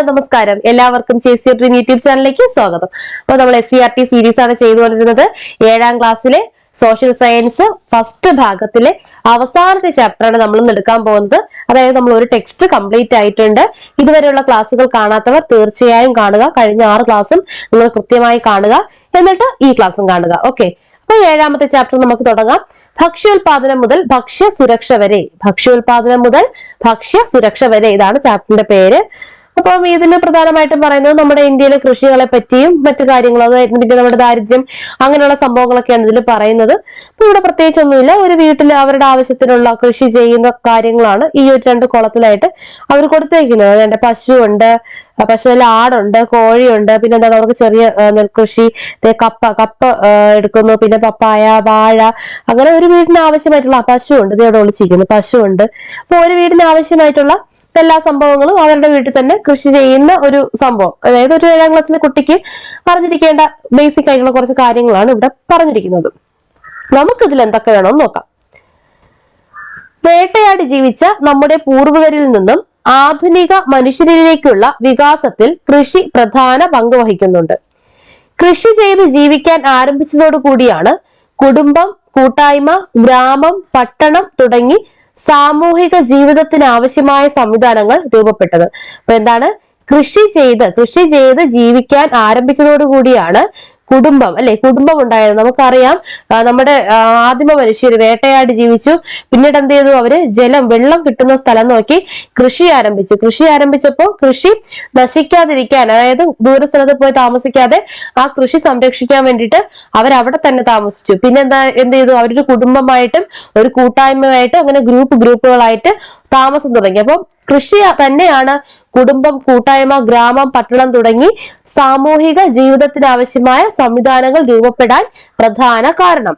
Hello നമസ്കാരം, എല്ലാവർക്കും ചേസി dream YouTube ചാനലിലേക്ക് സ്വാഗതം. അപ്പോൾ നമ്മൾ SCERT സീരീസ് ആണ് ചെയ്തുകൊണ്ടിരുന്നത്. 7ാം ക്ലാസ്സിലെ സോഷ്യൽ സയൻസ് ഫസ്റ്റ് ഭാഗത്തിലെ അവസാനത്തെ ചാപ്റ്ററാണ് നമ്മൾ ഇന്ന് എടുക്കാൻ പോകുന്നത്. അതായത് നമ്മൾ ഒരു ടെക്സ്റ്റ് കംപ്ലീറ്റ് ആയിട്ടുണ്ട്. ഇതുവരെയുള്ള ക്ലാസ്സുകൾ കാണാത്തവർ തീർച്ചയായും കാണുക. കഴിഞ്ഞ 6 ക്ലാസ്സും നിങ്ങൾ കൃത്യമായി കാണുക, എന്നിട്ട് ഈ ക്ലാസ്സും കാണുക. ഓക്കെ, അപ്പൊ 7ാമത്തെ ചാപ്റ്റർ നമുക്ക് തുടങ്ങാം. ഭക്ഷ്യോൽപാദനം മുതൽ ഭക്ഷ്യ സുരക്ഷ വരെ. ഭക്ഷ്യോൽപാദനം മുതൽ ഭക്ഷ്യ സുരക്ഷ വരെ, ഇതാണ് ചാപ്റ്ററിന്റെ പേര്. അപ്പം ഇതിന് പ്രധാനമായിട്ടും പറയുന്നത് നമ്മുടെ ഇന്ത്യയിലെ കൃഷികളെ പറ്റിയും മറ്റു കാര്യങ്ങളും, അതായത് പിന്നെ നമ്മുടെ ദാരിദ്ര്യം, അങ്ങനെയുള്ള സംഭവങ്ങളൊക്കെയാണ് ഇതിൽ പറയുന്നത്. അപ്പൊ ഇവിടെ പ്രത്യേകിച്ചൊന്നുമില്ല. ഒരു വീട്ടിൽ അവരുടെ ആവശ്യത്തിനുള്ള കൃഷി ചെയ്യുന്ന കാര്യങ്ങളാണ് ഈ ഒരു 2 കുളത്തിലായിട്ട് അവർ കൊടുത്തേക്കുന്നത്. അതായത് പശുവുണ്ട്, പശുവിൽ ആടുണ്ട്, കോഴിയുണ്ട്, പിന്നെ എന്താണ് അവർക്ക് ചെറിയ നെൽകൃഷി, കപ്പ എടുക്കുന്നു, പിന്നെ പപ്പായ, വാഴ, അങ്ങനെ ഒരു വീടിന് ആവശ്യമായിട്ടുള്ള പശുവുണ്ട്. ഇവിടെ ഒളിച്ചിരിക്കുന്നു പശുവുണ്ട്. അപ്പൊ ഒരു വീടിന് ആവശ്യമായിട്ടുള്ള എല്ലാ സംഭവങ്ങളും അവരുടെ വീട്ടിൽ തന്നെ കൃഷി ചെയ്യുന്ന ഒരു സംഭവം. അതായത് ഒരു 7ാം ക്ലാസ്സിലെ കുട്ടിക്ക് അറിഞ്ഞിരിക്കേണ്ട ബേസിക് ആയിട്ടുള്ള കുറച്ച് കാര്യങ്ങളാണ് ഇവിടെ പറഞ്ഞിരിക്കുന്നത്. നമുക്കിതിൽ എന്തൊക്കെ വേണമെന്ന് നോക്കാം. വേട്ടയാടി ജീവിച്ച നമ്മുടെ പൂർവികരിൽ നിന്നും ആധുനിക മനുഷ്യരിലേക്കുള്ള വികാസത്തിൽ കൃഷി പ്രധാന പങ്ക് വഹിക്കുന്നുണ്ട്. കൃഷി ചെയ്ത് ജീവിക്കാൻ ആരംഭിച്ചതോടുകൂടിയാണ് കുടുംബം, കൂട്ടായ്മ, ഗ്രാമം, പട്ടണം തുടങ്ങി സാമൂഹിക ജീവിതത്തിന് ആവശ്യമായ സംവിധാനങ്ങൾ രൂപപ്പെട്ടത്. അപ്പൊ എന്താണ്? കൃഷി ചെയ്ത് ജീവിക്കാൻ ആരംഭിച്ചതോടുകൂടിയാണ് കുടുംബം, അല്ലെ, കുടുംബം ഉണ്ടായത്. നമുക്കറിയാം, നമ്മുടെ ആദിമ മനുഷ്യർ വേട്ടയാടി ജീവിച്ചു. പിന്നീട് എന്ത് ചെയ്തു? അവര് വെള്ളം കിട്ടുന്ന സ്ഥലം നോക്കി കൃഷി ആരംഭിച്ചപ്പോൾ കൃഷി നശിക്കാതിരിക്കാൻ, അതായത് ദൂര സ്ഥലത്ത് പോയി താമസിക്കാതെ ആ കൃഷി സംരക്ഷിക്കാൻ വേണ്ടിയിട്ട് അവരവിടെ തന്നെ താമസിച്ചു. പിന്നെ എന്ത് ചെയ്തു? അവരൊരു കുടുംബമായിട്ടും ഒരു കൂട്ടായ്മയായിട്ടും അങ്ങനെ ഗ്രൂപ്പുകളായിട്ട് താമസം തുടങ്ങി. അപ്പം കൃഷി തന്നെയാണ് കുടുംബം, കൂട്ടായ്മ, ഗ്രാമം, പട്ടണം തുടങ്ങി സാമൂഹിക ജീവിതത്തിന് ആവശ്യമായ സംവിധാനങ്ങൾ രൂപപ്പെടാൻ പ്രധാന കാരണം.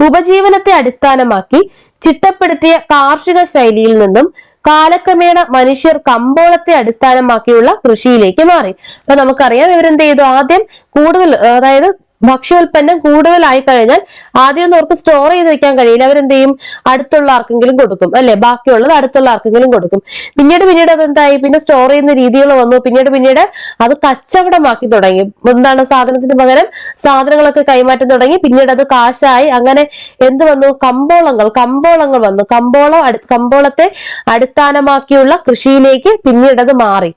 ഉപജീവനത്തെ അടിസ്ഥാനമാക്കി ചിട്ടപ്പെടുത്തിയ കാർഷിക ശൈലിയിൽ നിന്നും കാലക്രമേണ മനുഷ്യർ കമ്പോളത്തെ അടിസ്ഥാനമാക്കിയുള്ള കൃഷിയിലേക്ക് മാറി. അപ്പൊ നമുക്കറിയാം, ഇവരെന്ത് ചെയ്തു? ആദ്യം കൂടുതൽ, അതായത് ഭക്ഷ്യോൽപ്പന്നം കൂടുതലായി കഴിഞ്ഞാൽ ആദ്യം ഒന്നും അവർക്ക് സ്റ്റോർ ചെയ്ത് വെക്കാൻ കഴിയില്ല. അവരെന്ത് ചെയ്യും? അടുത്തുള്ള ആർക്കെങ്കിലും കൊടുക്കും, അല്ലെ, ബാക്കിയുള്ളത് അടുത്തുള്ള ആർക്കെങ്കിലും കൊടുക്കും. പിന്നീട് അതെന്തായി? പിന്നെ സ്റ്റോർ ചെയ്യുന്ന രീതികൾ വന്നു. പിന്നീട് അത് കച്ചവടമാക്കി തുടങ്ങി. എന്താണ്? സാധനത്തിന് പകരം സാധനങ്ങളൊക്കെ കൈമാറ്റം തുടങ്ങി. പിന്നീട് അത് കാശായി. അങ്ങനെ എന്ത് വന്നു? കമ്പോളങ്ങൾ വന്നു. കമ്പോളത്തെ അടിസ്ഥാനമാക്കിയുള്ള കൃഷിയിലേക്ക് പിന്നീട് അത് മാറി.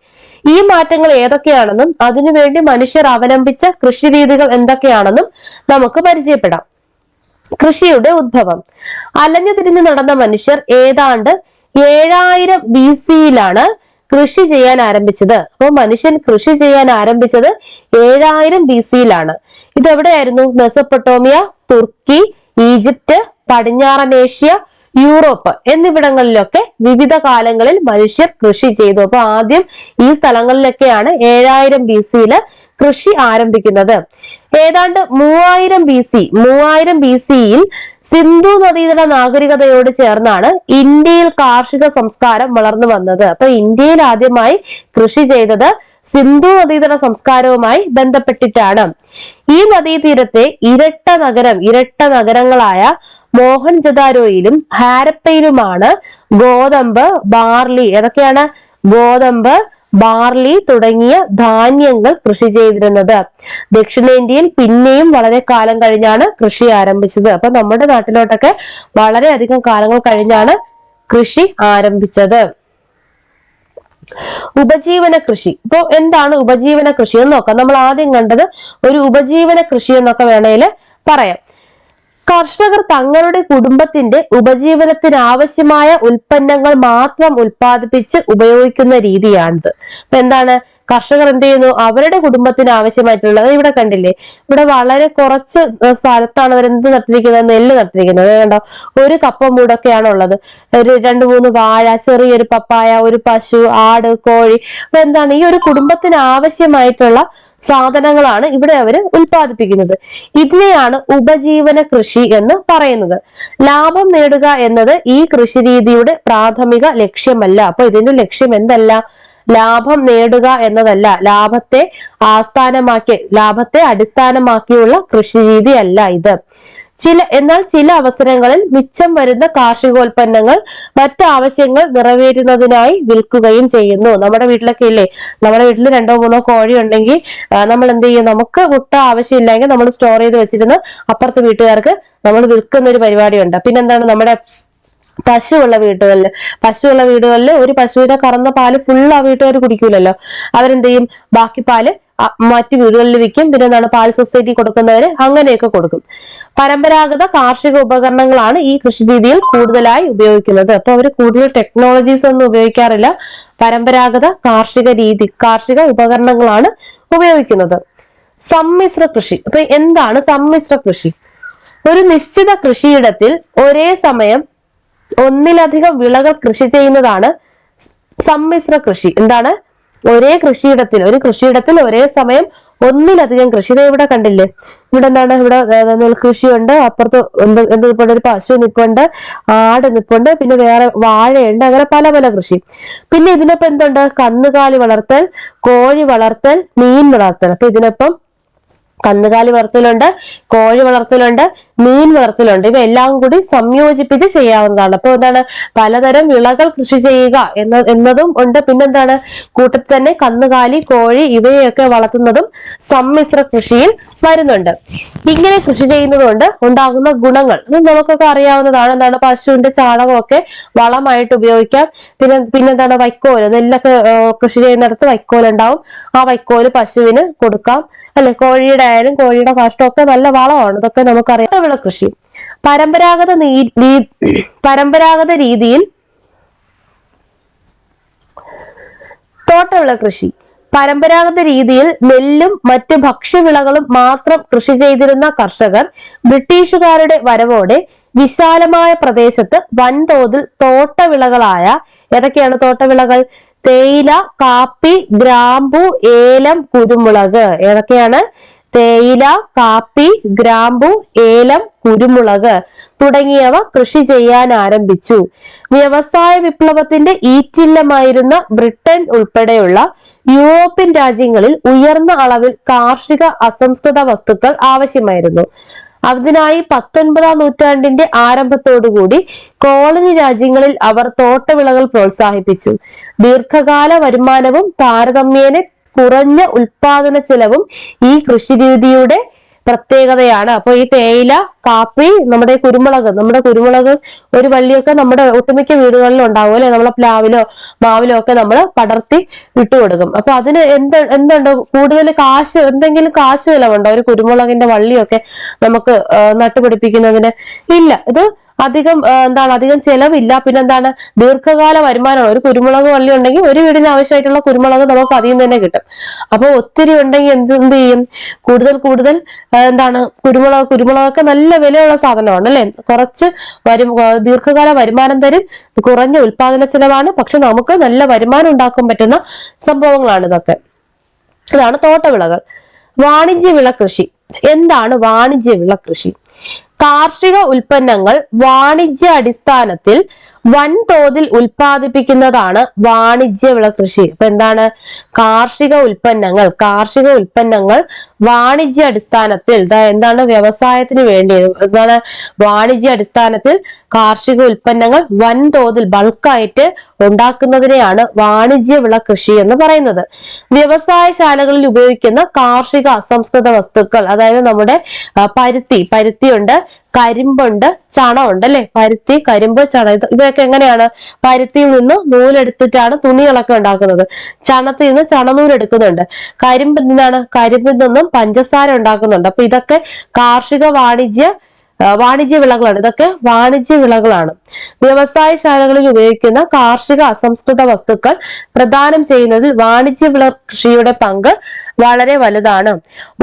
ഈ മാറ്റങ്ങൾ ഏതൊക്കെയാണെന്നും അതിനുവേണ്ടി മനുഷ്യർ അവലംബിച്ച കൃഷി രീതികൾ എന്തൊക്കെയാണെന്നും നമുക്ക് പരിചയപ്പെടാം. കൃഷിയുടെ ഉദ്ഭവം. അലഞ്ഞു തിരിഞ്ഞു നടന്ന മനുഷ്യർ ഏതാണ്ട് 7000 BC-യിലാണ് കൃഷി ചെയ്യാൻ ആരംഭിച്ചത്. അപ്പോൾ മനുഷ്യൻ കൃഷി ചെയ്യാൻ ആരംഭിച്ചത് 7000 BC-യിലാണ്. ഇതെവിടെയായിരുന്നു? മെസപ്പൊട്ടോമിയ, തുർക്കി, ഈജിപ്റ്റ്, പടിഞ്ഞാറൻ ഏഷ്യ, യൂറോപ്പ് എന്നിവിടങ്ങളിലൊക്കെ വിവിധ കാലങ്ങളിൽ മനുഷ്യർ കൃഷി ചെയ്തു. അപ്പൊ ആദ്യം ഈ സ്ഥലങ്ങളിലൊക്കെയാണ് 7000 BC-യിൽ കൃഷി ആരംഭിക്കുന്നത്. ഏതാണ്ട് 3000 BC-യിൽ സിന്ധു നദീതട നാഗരികതയോട് ചേർന്നാണ് ഇന്ത്യയിൽ കാർഷിക സംസ്കാരം വളർന്നു വന്നത്. അപ്പൊ ഇന്ത്യയിൽ ആദ്യമായി കൃഷി ചെയ്തത് സിന്ധു നദീതട സംസ്കാരവുമായി ബന്ധപ്പെട്ടിട്ടാണ്. ഈ നദീതീരത്തെ ഇരട്ട നഗരങ്ങളായ മോഹൻജദാരോയിലും ഹാരപ്പയിലുമാണ് ഗോതമ്പ്, ബാർലി, ഏതൊക്കെയാണ്? ഗോതമ്പ്, ബാർലി തുടങ്ങിയ ധാന്യങ്ങൾ കൃഷി ചെയ്തിരുന്നത്. ദക്ഷിണേന്ത്യയിൽ പിന്നെയും വളരെ കാലം കഴിഞ്ഞാണ് കൃഷി ആരംഭിച്ചത്. അപ്പൊ നമ്മുടെ നാട്ടിലോട്ടൊക്കെ വളരെയധികം കാലങ്ങൾ കഴിഞ്ഞാണ് കൃഷി ആരംഭിച്ചത്. ഉപജീവന കൃഷി. ഇപ്പൊ എന്താണ് ഉപജീവന കൃഷി എന്ന് നോക്കാം. നമ്മൾ ആദ്യം കണ്ടത് ഒരു ഉപജീവന കൃഷി എന്നൊക്കെ വേണേൽ പറയാം. കർഷകർ തങ്ങളുടെ കുടുംബത്തിന്റെ ഉപജീവനത്തിന് ആവശ്യമായ ഉൽപ്പന്നങ്ങൾ മാത്രം ഉൽപ്പാദിപ്പിച്ച് ഉപയോഗിക്കുന്ന രീതിയാണിത്. അപ്പൊ എന്താണ്? കർഷകർ എന്ത് ചെയ്യുന്നു? അവരുടെ കുടുംബത്തിന് ആവശ്യമായിട്ടുള്ളത്, ഇവിടെ കണ്ടില്ലേ, ഇവിടെ വളരെ കുറച്ച് സ്ഥലത്താണ് അവരെന്ത് നട്ടിരിക്കുന്നത്? നെല്ല് നട്ടിരിക്കുന്നത്. കണ്ടോ? ഒരു കപ്പ മൂടൊക്കെയാണ് ഉള്ളത്. ഒരു 2-3 വാഴ, ചെറിയൊരു പപ്പായ, ഒരു പശു, ആട്, കോഴി. അപ്പൊ എന്താണ്? ഈ ഒരു കുടുംബത്തിന് ആവശ്യമായിട്ടുള്ള സാധനങ്ങളാണ് ഇവിടെ അവർ ഉൽപ്പാദിപ്പിക്കുന്നത്. ഇതിനെയാണ് ഉപജീവന കൃഷി എന്ന് പറയുന്നത്. ലാഭം നേടുക എന്നത് ഈ കൃഷി രീതിയുടെ പ്രാഥമിക ലക്ഷ്യമല്ല. അപ്പൊ ഇതിന്റെ ലക്ഷ്യം എന്തല്ല? ലാഭം നേടുക എന്നതല്ല. ലാഭത്തെ അടിസ്ഥാനമാക്കിയുള്ള കൃഷി രീതി അല്ല ഇത്. എന്നാൽ ചില അവസരങ്ങളിൽ മിച്ചം വരുന്ന കാർഷികോൽപ്പന്നങ്ങൾ മറ്റു ആവശ്യങ്ങൾ നിറവേറ്റുന്നതിനായി വിൽക്കുകയും ചെയ്യുന്നു. നമ്മുടെ വീട്ടിലൊക്കെ ഇല്ലേ, നമ്മുടെ വീട്ടിൽ 2-3 കോഴി ഉണ്ടെങ്കിൽ നമ്മൾ എന്ത് ചെയ്യും, നമുക്ക് മുട്ട ആവശ്യമില്ലെങ്കിൽ നമ്മൾ സ്റ്റോർ ചെയ്ത് വെച്ചിരുന്ന് അപ്പുറത്തെ വീട്ടുകാർക്ക് നമ്മൾ വിൽക്കുന്ന ഒരു പരിപാടിയുണ്ട്. പിന്നെന്താണ്, നമ്മുടെ പശുവുള്ള വീടുകളിൽ ഒരു പശുവിനെ കറന്ന പാല് ഫുള്ള് ആ വീട്ടുകാർ കുടിക്കൂലല്ലോ. അവരെന്ത് ചെയ്യും, ബാക്കി പാല് മറ്റു വീടുകളിൽ വിൽക്കും. പിന്നെ എന്താണ്, പാൽ സൊസൈറ്റി കൊടുക്കുന്നവര് അങ്ങനെയൊക്കെ കൊടുക്കും. പരമ്പരാഗത കാർഷിക ഉപകരണങ്ങളാണ് ഈ കൃഷി രീതിയിൽ കൂടുതലായി ഉപയോഗിക്കുന്നത്. അപ്പൊ അവര് കൂടുതൽ ടെക്നോളജീസ് ഒന്നും ഉപയോഗിക്കാറില്ല. പരമ്പരാഗത കാർഷിക ഉപകരണങ്ങളാണ് ഉപയോഗിക്കുന്നത്. സമ്മിശ്ര കൃഷി. അപ്പൊ എന്താണ് സമ്മിശ്ര കൃഷി? ഒരു നിശ്ചിത കൃഷിയിടത്തിൽ ഒരേ സമയം ഒന്നിലധികം വിളകൾ കൃഷി ചെയ്യുന്നതാണ് സമ്മിശ്ര കൃഷി. എന്താണ്, ഒരു കൃഷിയിടത്തിൽ ഒരേ സമയം ഒന്നിലധികം കൃഷി. ഇത് ഇവിടെ കണ്ടില്ലേ, ഇവിടെ എന്താണ്, ഇവിടെ നെൽകൃഷിയുണ്ട്, അപ്പുറത്ത് നിൽപ്പുണ്ട്, ഒരു പശു നിൽപ്പുണ്ട്, ആട് നിൽപ്പുണ്ട്, പിന്നെ വേറെ വാഴയുണ്ട്, അങ്ങനെ പല പല കൃഷി. പിന്നെ ഇതിനൊപ്പം എന്തുണ്ട്, കന്നുകാലി വളർത്തൽ, കോഴി വളർത്തൽ, മീൻ വളർത്തൽ. അപ്പൊ ഇതിനൊപ്പം കന്നുകാലി വളർത്തലുണ്ട്, കോഴി വളർത്തലുണ്ട്, മീൻ വളർത്തലുണ്ട്. ഇവയെല്ലാം കൂടി സംയോജിപ്പിച്ച് ചെയ്യാവുന്നതാണ്. അപ്പൊ എന്താണ്, പലതരം വിളകൾ കൃഷി ചെയ്യുക എന്നതും ഉണ്ട്. പിന്നെന്താണ്, കൂട്ടത്തിൽ തന്നെ കന്നുകാലി, കോഴി ഇവയൊക്കെ വളർത്തുന്നതും സമ്മിശ്ര കൃഷിയിൽ വരുന്നുണ്ട്. ഇങ്ങനെ കൃഷി ചെയ്യുന്നത് കൊണ്ട് ഉണ്ടാകുന്ന ഗുണങ്ങൾ നമുക്കൊക്കെ അറിയാവുന്നതാണ്. എന്താണ്, പശുവിന്റെ ചാണകമൊക്കെ വളമായിട്ട് ഉപയോഗിക്കാം. പിന്നെന്താണ്, വൈക്കോല്, നെല്ലൊക്കെ കൃഷി ചെയ്യുന്നിടത്ത് വൈക്കോലുണ്ടാവും. ആ വൈക്കോല് പശുവിന് കൊടുക്കാം, അല്ലെ. കോഴിയുടെ ആയാലും കോഴിയുടെ കാഷ്ടമൊക്കെ നല്ല വളമാണ്. ഇതൊക്കെ നമുക്കറിയാം. തോട്ടവിള കൃഷി പരമ്പരാഗത രീതിയിൽ നെല്ലും മറ്റ് ഭക്ഷ്യവിളകളും മാത്രം കൃഷി ചെയ്തിരുന്ന കർഷകർ ബ്രിട്ടീഷുകാരുടെ വരവോടെ വിശാലമായ പ്രദേശത്ത് വൻതോതിൽ തോട്ടവിളകളായ, ഏതൊക്കെയാണ് തോട്ടവിളകൾ? തേയില, കാപ്പി, ഗ്രാമ്പു, ഏലം, കുരുമുളക്. ഏതൊക്കെയാണ്? തേയില, കാപ്പി, ഗ്രാമ്പു, ഏലം, കുരുമുളക് തുടങ്ങിയവ കൃഷി ചെയ്യാൻ ആരംഭിച്ചു. വ്യവസായ വിപ്ലവത്തിന്റെ ഈറ്റില്ലമായിരുന്ന ബ്രിട്ടൻ ഉൾപ്പെടെയുള്ള യൂറോപ്യൻ രാജ്യങ്ങളിൽ ഉയർന്ന അളവിൽ കാർഷിക അസംസ്കൃത വസ്തുക്കൾ ആവശ്യമായിരുന്നു. അതിനായി 19-ാം നൂറ്റാണ്ടിന്റെ ആരംഭത്തോടുകൂടി കോളനി രാജ്യങ്ങളിൽ അവർ തോട്ടവിളകൾ പ്രോത്സാഹിപ്പിച്ചു. ദീർഘകാല വരുമാനവും താരതമ്യേന കുറഞ്ഞ ഉൽപാദന ചെലവും ഈ കൃഷിരീതിയുടെ പ്രത്യേകതയാണ്. അപ്പൊ ഈ തേയില, കാപ്പി, നമ്മുടെ കുരുമുളക് ഒരു വള്ളിയൊക്കെ നമ്മുടെ ഒട്ടുമിക്ക വീടുകളിലും ഉണ്ടാവും, അല്ലെ. നമ്മളെ പ്ലാവിലോ മാവിലോ ഒക്കെ നമ്മൾ പടർത്തി വിട്ടുകൊടുക്കും. അപ്പൊ അതിന് എന്തുണ്ട്, കൂടുതൽ എന്തെങ്കിലും കാശ് ചിലവുണ്ടോ ഒരു കുരുമുളകിന്റെ വള്ളിയൊക്കെ നമുക്ക് നട്ടുപിടിപ്പിക്കുന്നതിന്? ഇല്ല. ഇത് അധികം ചെലവില്ല. പിന്നെന്താണ്, ദീർഘകാല വരുമാനമാണ്. ഒരു കുരുമുളക് വള്ളി ഉണ്ടെങ്കിൽ ഒരു വീടിന് ആവശ്യമായിട്ടുള്ള കുരുമുളക് നമുക്ക് അതിൽ നിന്ന് തന്നെ കിട്ടും. അപ്പൊ ഒത്തിരി ഉണ്ടെങ്കിൽ എന്ത് ചെയ്യും, കൂടുതൽ കുരുമുളകൊക്കെ നല്ല വിലയുള്ള സാധനമാണ്, അല്ലെ. കുറച്ച് ദീർഘകാല വരുമാനം തരും, കുറഞ്ഞ ഉൽപാദന ചെലവാണ്, പക്ഷെ നമുക്ക് നല്ല വരുമാനം ഉണ്ടാക്കാൻ പറ്റുന്ന സംഭവങ്ങളാണ് ഇതൊക്കെ. ഇതാണ് തോട്ടവിളകൾ. വാണിജ്യവിള കൃഷി. എന്താണ് വാണിജ്യവിള കൃഷി? കാർഷിക ഉൽപ്പന്നങ്ങൾ വാണിജ്യ അടിസ്ഥാനത്തിൽ വൻതോതിൽ ഉൽപ്പാദിപ്പിക്കുന്നതാണ് വാണിജ്യവിള കൃഷി. അപ്പൊ എന്താണ്, കാർഷിക ഉൽപ്പന്നങ്ങൾ വാണിജ്യ അടിസ്ഥാനത്തിൽ, എന്താണ്, വ്യവസായത്തിന് വേണ്ടി, എന്താണ്, വാണിജ്യ അടിസ്ഥാനത്തിൽ കാർഷിക ഉൽപ്പന്നങ്ങൾ വൻതോതിൽ ബൾക്കായിട്ട് ഉണ്ടാക്കുന്നതിനെയാണ് വാണിജ്യവിള കൃഷി എന്ന് പറയുന്നത്. വ്യവസായശാലകളിൽ ഉപയോഗിക്കുന്ന കാർഷിക അസംസ്കൃത വസ്തുക്കൾ, അതായത് നമ്മുടെ പരുത്തിയുണ്ട്, കരിമ്പുണ്ട്, ചണമുണ്ട്, അല്ലെ. പരുത്തി, കരിമ്പ്, ചണം ഇവയൊക്കെ എങ്ങനെയാണ്? പരുത്തിയിൽ നിന്ന് നൂലെടുത്തിട്ടാണ് തുണികളൊക്കെ ഉണ്ടാക്കുന്നത്. ചണത്തിൽ നിന്ന് ചണനൂൽ എടുക്കുന്നുണ്ട്. കരിമ്പിൽ നിന്നും പഞ്ചസാര ഉണ്ടാക്കുന്നുണ്ട്. അപ്പൊ ഇതൊക്കെ കാർഷിക വാണിജ്യ വിളകളാണ്. ഇതൊക്കെ വാണിജ്യ വിളകളാണ്. വ്യവസായശാലകളിൽ ഉപയോഗിക്കുന്ന കാർഷിക അസംസ്കൃത വസ്തുക്കൾ പ്രദാനം ചെയ്യുന്നതിൽ വാണിജ്യവിള കൃഷിയുടെ പങ്ക് വളരെ വലുതാണ്.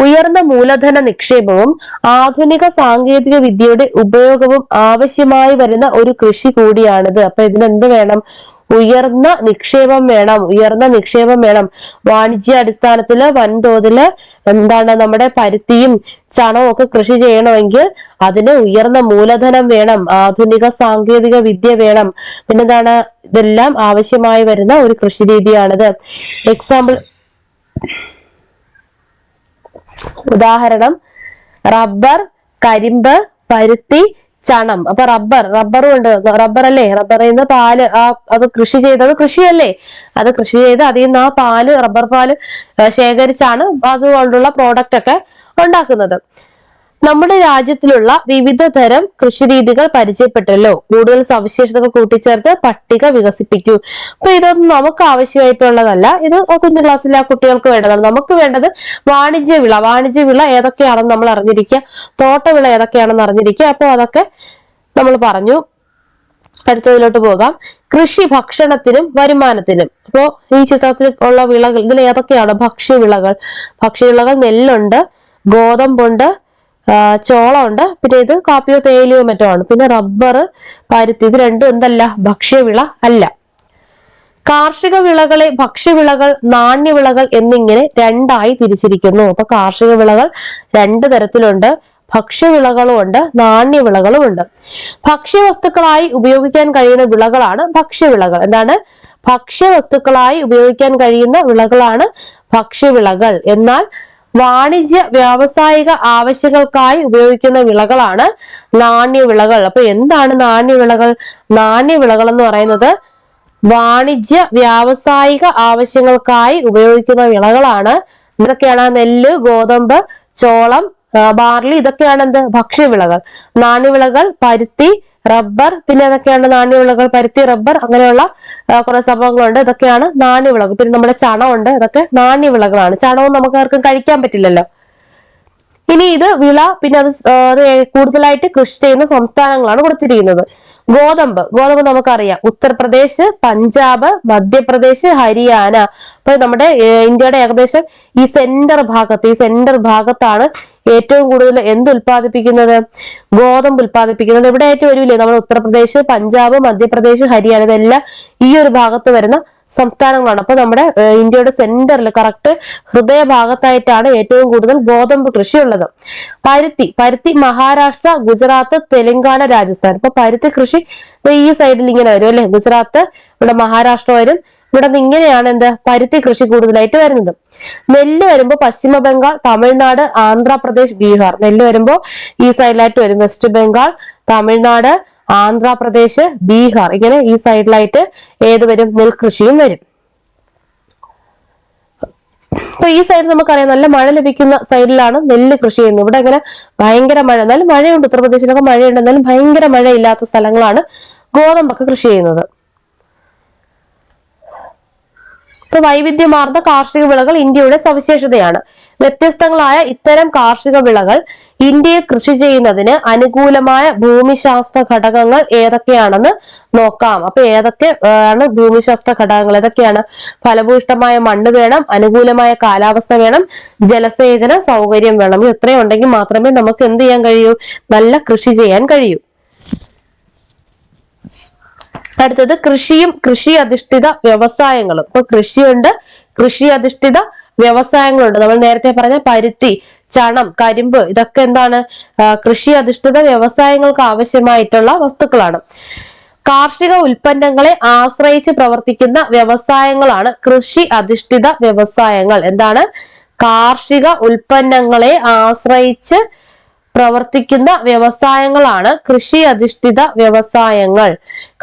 ഉയർന്ന മൂലധന നിക്ഷേപവും ആധുനിക സാങ്കേതിക വിദ്യയുടെ ഉപയോഗവും ആവശ്യമായി വരുന്ന ഒരു കൃഷി കൂടിയാണിത്. അപ്പൊ ഇതിനെന്ത് വേണം? ഉയർന്ന നിക്ഷേപം വേണം. വാണിജ്യ അടിസ്ഥാനത്തില് വൻതോതില് നമ്മുടെ പരുത്തിയും ചണവും ഒക്കെ കൃഷി ചെയ്യണമെങ്കിൽ അതിന് ഉയർന്ന മൂലധനം വേണം, ആധുനിക സാങ്കേതിക വിദ്യ വേണം. പിന്നെന്താണ്, ഇതെല്ലാം ആവശ്യമായി വരുന്ന ഒരു കൃഷി രീതിയാണിത്. ഉദാഹരണം: റബ്ബർ, കരിമ്പ്, പരുത്തി, ചണം. അപ്പൊ റബ്ബറും ഉണ്ട്. റബ്ബർ അല്ലേ, റബ്ബറിൽ നിന്ന് പാല്, അത് കൃഷി ചെയ്തത് കൃഷിയല്ലേ, അത് കൃഷി ചെയ്ത് അതിൽ നിന്ന് ആ പാല്, റബ്ബർ പാല് ശേഖരിച്ചാണ് അതുകൊണ്ടുള്ള പ്രോഡക്റ്റ് ഒക്കെ ഉണ്ടാക്കുന്നത്. നമ്മുടെ രാജ്യത്തിലുള്ള വിവിധ തരം കൃഷിരീതികൾ പരിചയപ്പെട്ടല്ലോ. കൂടുതൽ സവിശേഷതകൾ കൂട്ടിച്ചേർത്ത് പട്ടിക വികസിപ്പിക്കൂ. അപ്പൊ ഇതൊന്നും നമുക്ക് ആവശ്യമായിട്ടുള്ളതല്ല, ഇത് കുഞ്ഞു ക്ലാസ്സിലെ ആ കുട്ടികൾക്ക് വേണ്ടതാണ്. നമുക്ക് വേണ്ടത് വാണിജ്യവിള ഏതൊക്കെയാണെന്ന് നമ്മൾ അറിഞ്ഞിരിക്കുക, തോട്ടവിള ഏതൊക്കെയാണെന്ന് അറിഞ്ഞിരിക്കുക. അപ്പൊ അതൊക്കെ നമ്മൾ പറഞ്ഞു. അടുത്തതിലോട്ട് പോകാം. കൃഷി ഭക്ഷണത്തിനും വരുമാനത്തിനും. അപ്പോ ഈ ചിത്രത്തിൽ ഉള്ള വിളകൾ ഇതിൽ ഏതൊക്കെയാണ് ഭക്ഷ്യവിളകൾ? നെല്ലുണ്ട്, ഗോതമ്പുണ്ട്, ചോളമുണ്ട്, പിന്നെ ഇത് കാപ്പിയോ തേയിലയോ മറ്റോ ആണ്. പിന്നെ റബ്ബർ, പരുത്തി, ഇത് രണ്ടും എന്തല്ല, ഭക്ഷ്യവിള അല്ല. കാർഷിക വിളകളെ ഭക്ഷ്യവിളകൾ, നാണ്യവിളകൾ എന്നിങ്ങനെ രണ്ടായി തിരിച്ചിരിക്കുന്നു. അപ്പൊ കാർഷിക വിളകൾ രണ്ട് തരത്തിലുണ്ട്, ഭക്ഷ്യവിളകളും ഉണ്ട്, നാണ്യവിളകളും ഉണ്ട്. ഭക്ഷ്യവസ്തുക്കളായി ഉപയോഗിക്കാൻ കഴിയുന്ന വിളകളാണ് ഭക്ഷ്യവിളകൾ. എന്താണ്? ഭക്ഷ്യവസ്തുക്കളായി ഉപയോഗിക്കാൻ കഴിയുന്ന വിളകളാണ് ഭക്ഷ്യവിളകൾ. എന്നാൽ വാണിജ്യ വ്യാവസായിക ആവശ്യങ്ങൾക്കായി ഉപയോഗിക്കുന്ന വിളകളാണ് നാണ്യവിളകൾ. അപ്പൊ എന്താണ് നാണ്യവിളകൾ? നാണ്യവിളകൾ എന്ന് പറയുന്നത് വാണിജ്യ വ്യാവസായിക ആവശ്യങ്ങൾക്കായി ഉപയോഗിക്കുന്ന വിളകളാണ്. ഇതൊക്കെയാണ് നെല്ല്, ഗോതമ്പ്, ചോളം, ബാർലി, ഇതൊക്കെയാണ് എന്ത്, ഭക്ഷ്യവിളകൾ. നാണ്യവിളകൾ പരുത്തി, റബ്ബർ, പിന്നെ ഏതൊക്കെയാണ് നാണ്യവിളകൾ? പരുത്തി, റബ്ബർ, അങ്ങനെയുള്ള കുറെ സംഭവങ്ങളുണ്ട്. ഇതൊക്കെയാണ് നാണ്യവിളകൾ. പിന്നെ നമ്മുടെ ചണമുണ്ട്, ഇതൊക്കെ നാണ്യവിളകളാണ്. ചണവും നമുക്ക് ആർക്കും കഴിക്കാൻ പറ്റില്ലല്ലോ. ഇനി ഇത് വിള, പിന്നെ അത് കൂടുതലായിട്ട് കൃഷി ചെയ്യുന്ന സംസ്ഥാനങ്ങളാണ് കൊടുത്തിരിക്കുന്നത്. ഗോതമ്പ് നമുക്കറിയാം, ഉത്തർപ്രദേശ്, പഞ്ചാബ്, മധ്യപ്രദേശ്, ഹരിയാന. അപ്പൊ നമ്മുടെ ഇന്ത്യയുടെ ഏകദേശം ഈ സെന്റർ ഭാഗത്താണ് ഏറ്റവും കൂടുതൽ എന്ത് ഉൽപ്പാദിപ്പിക്കുന്നത്? ഗോതമ്പ് ഉൽപ്പാദിപ്പിക്കുന്നത്. ഇവിടെ ഏറ്റവും വരില്ലേ, നമ്മുടെ ഉത്തർപ്രദേശ്, പഞ്ചാബ്, മധ്യപ്രദേശ്, ഹരിയാന, ഇതെല്ലാം ഈ ഒരു ഭാഗത്ത് വരുന്ന സംസ്ഥാനങ്ങളാണ്. അപ്പൊ നമ്മുടെ ഇന്ത്യയുടെ സെന്ററിൽ, കറക്റ്റ് ഹൃദയഭാഗത്തായിട്ടാണ് ഏറ്റവും കൂടുതൽ ഗോതമ്പ് കൃഷി ഉള്ളത്. പരുത്തി മഹാരാഷ്ട്ര, ഗുജറാത്ത്, തെലങ്കാന, രാജസ്ഥാൻ. അപ്പൊ പരുത്തി കൃഷി ഈ സൈഡിൽ ഇങ്ങനെ വരും അല്ലെ, ഗുജറാത്ത്, ഇവിടെ മഹാരാഷ്ട്ര വരും. ഇവിടെ നിന്ന് ഇങ്ങനെയാണ് എന്ത്, പരുത്തി കൃഷി കൂടുതലായിട്ട് വരുന്നത്. നെല്ല് വരുമ്പോ പശ്ചിമ ബംഗാൾ, തമിഴ്നാട്, ആന്ധ്രാപ്രദേശ്, ബീഹാർ. നെല്ല് വരുമ്പോ ഈ സൈഡിലായിട്ട് വരും, വെസ്റ്റ് ബംഗാൾ, തമിഴ്നാട്, ആന്ധ്രാപ്രദേശ്, ബീഹാർ. ഇങ്ങനെ ഈ സൈഡിലായിട്ട് ഏത് വരും? നെൽകൃഷിയും വരും. അപ്പൊ ഈ സൈഡ് നമുക്കറിയാം, നല്ല മഴ ലഭിക്കുന്ന സൈഡിലാണ് നെല്ല് കൃഷി ചെയ്യുന്നത്. ഇവിടെ ഇങ്ങനെ ഭയങ്കര മഴ, എന്നാലും മഴയുണ്ട്, ഉത്തർപ്രദേശിലൊക്കെ മഴയുണ്ട്, എന്നാലും ഭയങ്കര മഴ ഇല്ലാത്ത സ്ഥലങ്ങളാണ് ഗോതമ്പൊക്കെ കൃഷി ചെയ്യുന്നത്. ഇപ്പൊ വൈവിധ്യമാർന്ന കാർഷിക വിളകൾ ഇന്ത്യയുടെ സവിശേഷതയാണ്. വ്യത്യസ്തങ്ങളായ ഇത്തരം കാർഷിക വിളകൾ ഇന്ത്യയിൽ കൃഷി ചെയ്യുന്നതിന് അനുകൂലമായ ഭൂമിശാസ്ത്ര ഘടകങ്ങൾ ഏതൊക്കെയാണെന്ന് നോക്കാം. അപ്പൊ ഏതൊക്കെ ആണ് ഭൂമിശാസ്ത്ര ഘടകങ്ങൾ? ഏതൊക്കെയാണ്? ഫലഭൂയിഷ്ഠമായ മണ്ണ് വേണം, അനുകൂലമായ കാലാവസ്ഥ വേണം, ജലസേചന സൗകര്യം വേണം. ഇത് ഇത്രയും ഉണ്ടെങ്കിൽ മാത്രമേ നമുക്ക് എന്ത് ചെയ്യാൻ കഴിയൂ? നല്ല കൃഷി ചെയ്യാൻ കഴിയൂ. അടുത്തത് കൃഷിയും കൃഷി അധിഷ്ഠിത വ്യവസായങ്ങളും. ഇപ്പൊ കൃഷിയുണ്ട്, കൃഷി അധിഷ്ഠിത വ്യവസായങ്ങളുണ്ട്. നമ്മൾ നേരത്തെ പറഞ്ഞ പരുത്തി, ചണം, കരിമ്പ്, ഇതൊക്കെ എന്താണ്? കൃഷി അധിഷ്ഠിത വ്യവസായങ്ങൾക്ക് ആവശ്യമായിട്ടുള്ള വസ്തുക്കളാണ്. കാർഷിക ഉൽപ്പന്നങ്ങളെ ആശ്രയിച്ച് പ്രവർത്തിക്കുന്ന വ്യവസായങ്ങളാണ് കൃഷി അധിഷ്ഠിത വ്യവസായങ്ങൾ. എന്താണ്? കാർഷിക ഉൽപ്പന്നങ്ങളെ ആശ്രയിച്ച് പ്രവർത്തിക്കുന്ന വ്യവസായങ്ങളാണ് കൃഷി അധിഷ്ഠിത വ്യവസായങ്ങൾ.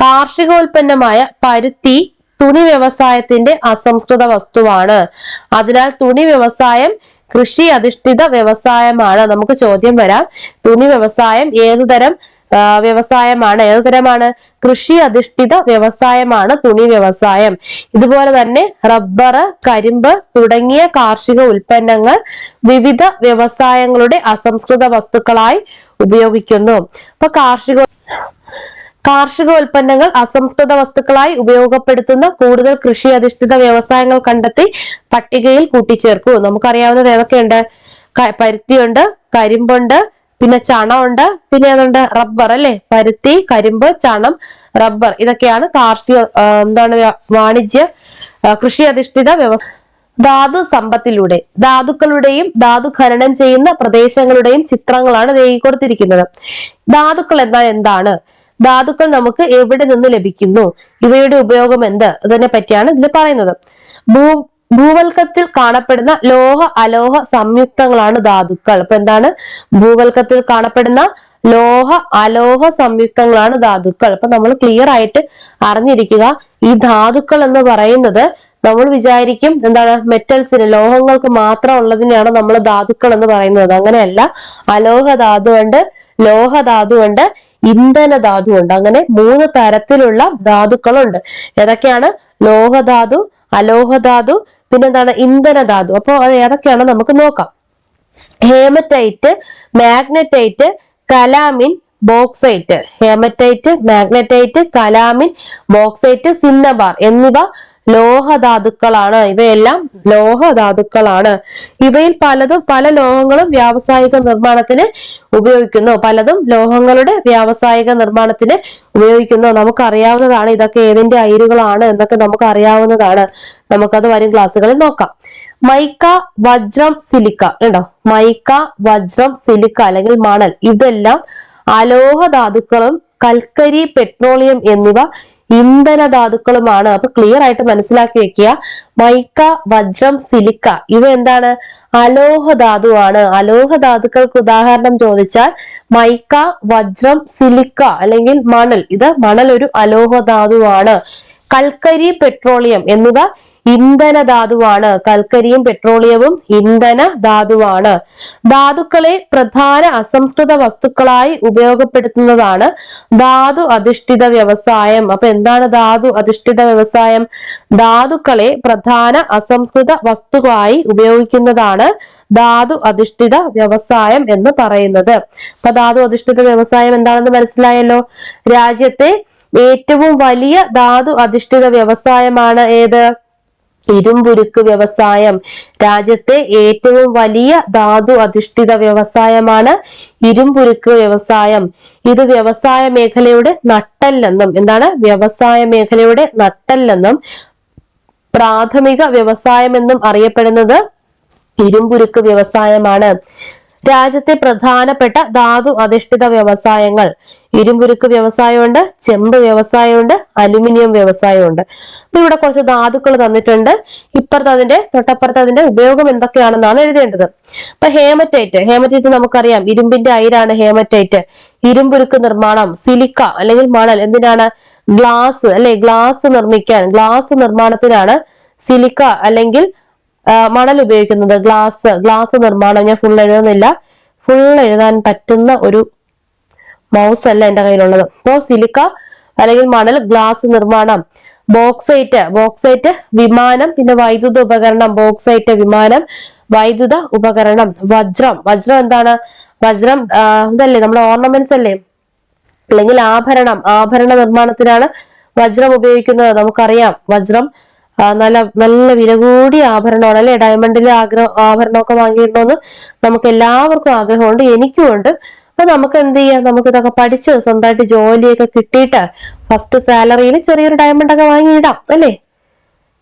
കാർഷികോൽപ്പന്നമായ പരുത്തി തുണി വ്യവസായത്തിന്റെ അസംസ്കൃത വസ്തുവാണ്. അതിനാൽ തുണി വ്യവസായം കൃഷി അധിഷ്ഠിത വ്യവസായമാണ്. നമുക്ക് ചോദ്യം വരാം, തുണി വ്യവസായം ഏതുതരം വ്യവസായമാണ്? ഏതുതരമാണ്? കൃഷി അധിഷ്ഠിത വ്യവസായമാണ് തുണി വ്യവസായം. ഇതുപോലെ തന്നെ റബ്ബർ, കരിമ്പ് തുടങ്ങിയ കാർഷിക ഉൽപ്പന്നങ്ങൾ വിവിധ വ്യവസായങ്ങളുടെ അസംസ്കൃത വസ്തുക്കളായി ഉപയോഗിക്കുന്നു. അപ്പൊ കാർഷികോൽപ്പന്നങ്ങൾ അസംസ്കൃത വസ്തുക്കളായി ഉപയോഗപ്പെടുത്തുന്ന കൂടുതൽ കൃഷി അധിഷ്ഠിത വ്യവസായങ്ങൾ കണ്ടെത്തി പട്ടികയിൽ കൂട്ടിച്ചേർക്കൂ. നമുക്കറിയാവുന്നത് ഏതൊക്കെയുണ്ട്? പരുത്തിയുണ്ട്, കരിമ്പുണ്ട്, പിന്നെ ചണമുണ്ട്, പിന്നെ ഏതുണ്ട്? റബ്ബർ അല്ലെ. പരുത്തി, കരിമ്പ്, ചണം, റബ്ബർ, ഇതൊക്കെയാണ് കാർഷിക വാണിജ്യ കൃഷി അധിഷ്ഠിത വ്യവസായം. ധാതു സമ്പത്തിലൂടെ ധാതുക്കളുടെയും ധാതു ഖനനം ചെയ്യുന്ന പ്രദേശങ്ങളുടെയും ചിത്രങ്ങളാണ് കൊടുത്തിരിക്കുന്നത്. ധാതുക്കൾ എന്താണ്? ധാതുക്കൾ നമുക്ക് എവിടെ നിന്ന് ലഭിക്കുന്നു? ഇവയുടെ ഉപയോഗം എന്ത്? ഇതിനെ പറ്റിയാണ് ഇതിൽ പറയുന്നത്. ഭൂവൽക്കത്തിൽ കാണപ്പെടുന്ന ലോഹ അലോഹ സംയുക്തങ്ങളാണ് ധാതുക്കൾ. അപ്പൊ എന്താണ്? ഭൂവൽക്കത്തിൽ കാണപ്പെടുന്ന ലോഹ അലോഹ സംയുക്തങ്ങളാണ് ധാതുക്കൾ. അപ്പൊ നമ്മൾ ക്ലിയർ ആയിട്ട് അറിഞ്ഞിരിക്കുക, ഈ ധാതുക്കൾ എന്ന് പറയുന്നത് നമ്മൾ വിചാരിക്കും എന്താണ്, മെറ്റൽസിന് ലോഹങ്ങൾക്ക് മാത്രം ഉള്ളതിനെയാണ് നമ്മൾ ധാതുക്കൾ എന്ന് പറയുന്നത്. അങ്ങനെയല്ല. അലോഹ ധാതുവുണ്ട്, ലോഹ ധാതുവുണ്ട്, ഇന്ധന ധാതുവുണ്ട്. അങ്ങനെ 3 തരത്തിലുള്ള ധാതുക്കളുണ്ട്. ഏതൊക്കെയാണ്? ലോഹധാതു, അലോഹധാതു, പിന്നെന്താണ്, ഇന്ധനധാതു. അപ്പൊ അത് ഏതൊക്കെയാണ് നമുക്ക് നോക്കാം. Haematite, magnetite, calamine, bauxite. Haematite, magnetite, calamine, bauxite, cinnabar എന്നിവ ലോഹധാതുക്കളാണ്. ഇവയെല്ലാം ലോഹധാതുക്കളാണ്. ഇവയിൽ പലതും പല ലോഹങ്ങളും വ്യാവസായിക നിർമ്മാണത്തിന് ഉപയോഗിക്കുന്നു. പലതും ലോഹങ്ങളുടെ വ്യാവസായിക നിർമ്മാണത്തിന് ഉപയോഗിക്കുന്നു. നമുക്കറിയാവുന്നതാണ് ഇതൊക്കെ ഏതിന്റെ അയിരുകളാണ് എന്നൊക്കെ നമുക്ക് അറിയാവുന്നതാണ്. നമുക്കത് വരും ക്ലാസ്സുകളിൽ നോക്കാം. മൈക്ക, വജ്രം, സിലിക്ക. ഉണ്ടോ? മൈക്ക, വജ്രം, സിലിക്ക അല്ലെങ്കിൽ മണൽ, ഇതെല്ലാം അലോഹ ധാതുക്കളും കൽക്കരി, പെട്രോളിയം എന്നിവ ഇന്ധന ധാതുക്കളുമാണ്. അപ്പൊ ക്ലിയർ ആയിട്ട് മനസ്സിലാക്കി വെക്കുക, മൈക്ക, വജ്രം, സിലിക്ക ഇവ എന്താണ്? അലോഹ ധാതുവാണ്. അലോഹ ധാതുക്കൾക്ക് ഉദാഹരണം ചോദിച്ചാൽ മൈക്ക, വജ്രം, സിലിക്ക അല്ലെങ്കിൽ മണൽ. ഇത് മണൽ ഒരു അലോഹ ധാതുവാണ്. കൽക്കരി, പെട്രോളിയം എന്നിവ ഇന്ധന ധാതുവാണ്. കൽക്കരിയും പെട്രോളിയവും ഇന്ധന ധാതുവാണ്. ധാതുക്കളെ പ്രധാന അസംസ്കൃത വസ്തുക്കളായി ഉപയോഗപ്പെടുത്തുന്നതാണ് ധാതു അധിഷ്ഠിത വ്യവസായം. അപ്പൊ എന്താണ് ധാതു അധിഷ്ഠിത വ്യവസായം? ധാതുക്കളെ പ്രധാന അസംസ്കൃത വസ്തുക്കളായി ഉപയോഗിക്കുന്നതാണ് ധാതു അധിഷ്ഠിത വ്യവസായം എന്ന് പറയുന്നത്. അപ്പൊ ധാതു അധിഷ്ഠിത വ്യവസായം എന്താണെന്ന് മനസ്സിലായല്ലോ. രാജ്യത്തെ ഏറ്റവും വലിയ ധാതു അധിഷ്ഠിത വ്യവസായമാണ് ഏത്? ഇരുമ്പുരുക്ക് വ്യവസായം. രാജ്യത്തെ ഏറ്റവും വലിയ ധാതു അധിഷ്ഠിത വ്യവസായമാണ് ഇരുമ്പുരുക്ക് വ്യവസായം. ഇത് വ്യവസായ മേഖലയുടെ നട്ടെല്ലെന്നും, എന്താണ്? വ്യവസായ മേഖലയുടെ നട്ടെല്ലെന്നും പ്രാഥമിക വ്യവസായം എന്നും അറിയപ്പെടുന്നത് ഇരുമ്പുരുക്ക് വ്യവസായമാണ്. രാജ്യത്തെ പ്രധാനപ്പെട്ട ധാതു അധിഷ്ഠിത വ്യവസായങ്ങൾ: ഇരുമ്പുരുക്ക് വ്യവസായമുണ്ട്, ചെമ്പ് വ്യവസായമുണ്ട്, അലുമിനിയം വ്യവസായമുണ്ട്. അപ്പൊ ഇവിടെ കുറച്ച് ധാതുക്കൾ തന്നിട്ടുണ്ട്. തൊട്ടപ്പുറത്ത് അതിന്റെ ഉപയോഗം എന്തൊക്കെയാണെന്നാണ് എഴുതേണ്ടത്. അപ്പൊ ഹേമറ്റൈറ്റ്, ഹേമറ്റൈറ്റ് നമുക്കറിയാം ഇരുമ്പിന്റെ അയിരാണ് ഹേമറ്റൈറ്റ്. ഇരുമ്പുരുക്ക് നിർമ്മാണം. സിലിക്ക അല്ലെങ്കിൽ മണൽ എന്തിനാണ്? ഗ്ലാസ് അല്ലെ, ഗ്ലാസ് നിർമ്മിക്കാൻ, ഗ്ലാസ് നിർമ്മാണത്തിനാണ് സിലിക്ക അല്ലെങ്കിൽ മണൽ ഉപയോഗിക്കുന്നത്. ഗ്ലാസ് നിർമ്മാണം. ഞാൻ ഫുൾ എഴുതുന്നില്ല, ഫുൾ എഴുതാൻ പറ്റുന്ന ഒരു മൗസ് അല്ല എന്റെ കയ്യിലുള്ളത്. അപ്പോ സിലിക്ക അല്ലെങ്കിൽ മണൽ, ഗ്ലാസ് നിർമ്മാണം. ബോക്സൈറ്റ് വിമാനം, പിന്നെ വൈദ്യുത ഉപകരണം. ബോക്സൈറ്റ് വിമാനം, വൈദ്യുത ഉപകരണം. വജ്രം എന്താണ്? വജ്രം ഇതല്ലേ, നമ്മുടെ ഓർണമെന്റ്സ് അല്ലേ, അല്ലെങ്കിൽ ആഭരണ നിർമ്മാണത്തിനാണ് വജ്രം ഉപയോഗിക്കുന്നത്. നമുക്കറിയാം വജ്രം നല്ല വില കൂടിയ ആഭരണമാണ് അല്ലെ. ഡയമണ്ടിലെ ആഭരണമൊക്കെ വാങ്ങിയിടണമെന്ന് നമുക്ക് എല്ലാവർക്കും ആഗ്രഹമുണ്ട്, എനിക്കുമുണ്ട്. അപ്പൊ നമുക്ക് എന്ത് ചെയ്യാം, നമുക്ക് ഇതൊക്കെ പഠിച്ച് സ്വന്തമായിട്ട് ജോലിയൊക്കെ കിട്ടിയിട്ട് ഫസ്റ്റ് സാലറിയിൽ ചെറിയൊരു ഡയമണ്ട് ഒക്കെ വാങ്ങിയിടാം അല്ലേ.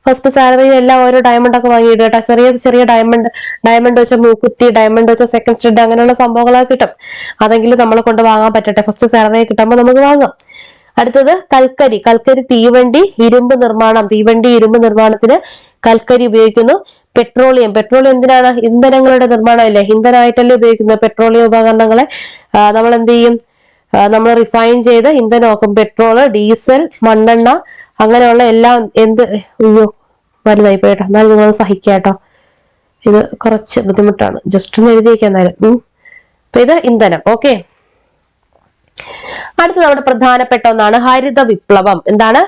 ഫസ്റ്റ് സാലറിയിൽ എല്ലാം ഓരോ ഡയമണ്ട് ഒക്കെ വാങ്ങിയിടും കേട്ടോ. ചെറിയ ഡയമണ്ട് വെച്ച മൂക്കുത്തി, ഡയമണ്ട് വെച്ച സെക്കൻഡ് സ്റ്റഡ്, അങ്ങനെയുള്ള സംഭവങ്ങളൊക്കെ കിട്ടും. അതെങ്കിലും നമ്മളെ കൊണ്ട് വാങ്ങാൻ പറ്റട്ടെ. ഫസ്റ്റ് സാലറി കിട്ടുമ്പോൾ നമുക്ക് വാങ്ങാം. അടുത്തത് കൽക്കരി തീവണ്ടി, ഇരുമ്പ് നിർമ്മാണത്തിന് കൽക്കരി ഉപയോഗിക്കുന്നു. പെട്രോളിയം എന്തിനാണ്? ഇന്ധനങ്ങളുടെ നിർമ്മാണമല്ലേ, ഇന്ധനമായിട്ടല്ലേ ഉപയോഗിക്കുന്നത്. പെട്രോളിയം ഉപകരണങ്ങളെ നമ്മൾ എന്ത് ചെയ്യും? നമ്മൾ റിഫൈൻ ചെയ്ത് ഇന്ധനമാക്കും. പെട്രോള്, ഡീസൽ, മണ്ണെണ്ണ, അങ്ങനെയുള്ള എല്ലാം വലുതായി പോയിട്ടോ, എന്നാലും നിങ്ങൾ സഹിക്കാട്ടോ, ഇത് കുറച്ച് ബുദ്ധിമുട്ടാണ്. ജസ്റ്റ് ഒന്ന് എഴുതിയേക്കെന്നാലും. അപ്പൊ ഇത് ഇന്ധനം. ഓക്കെ. അടുത്ത നമ്മുടെ പ്രധാനപ്പെട്ട ഒന്നാണ് ഹരിത വിപ്ലവം. എന്താണ്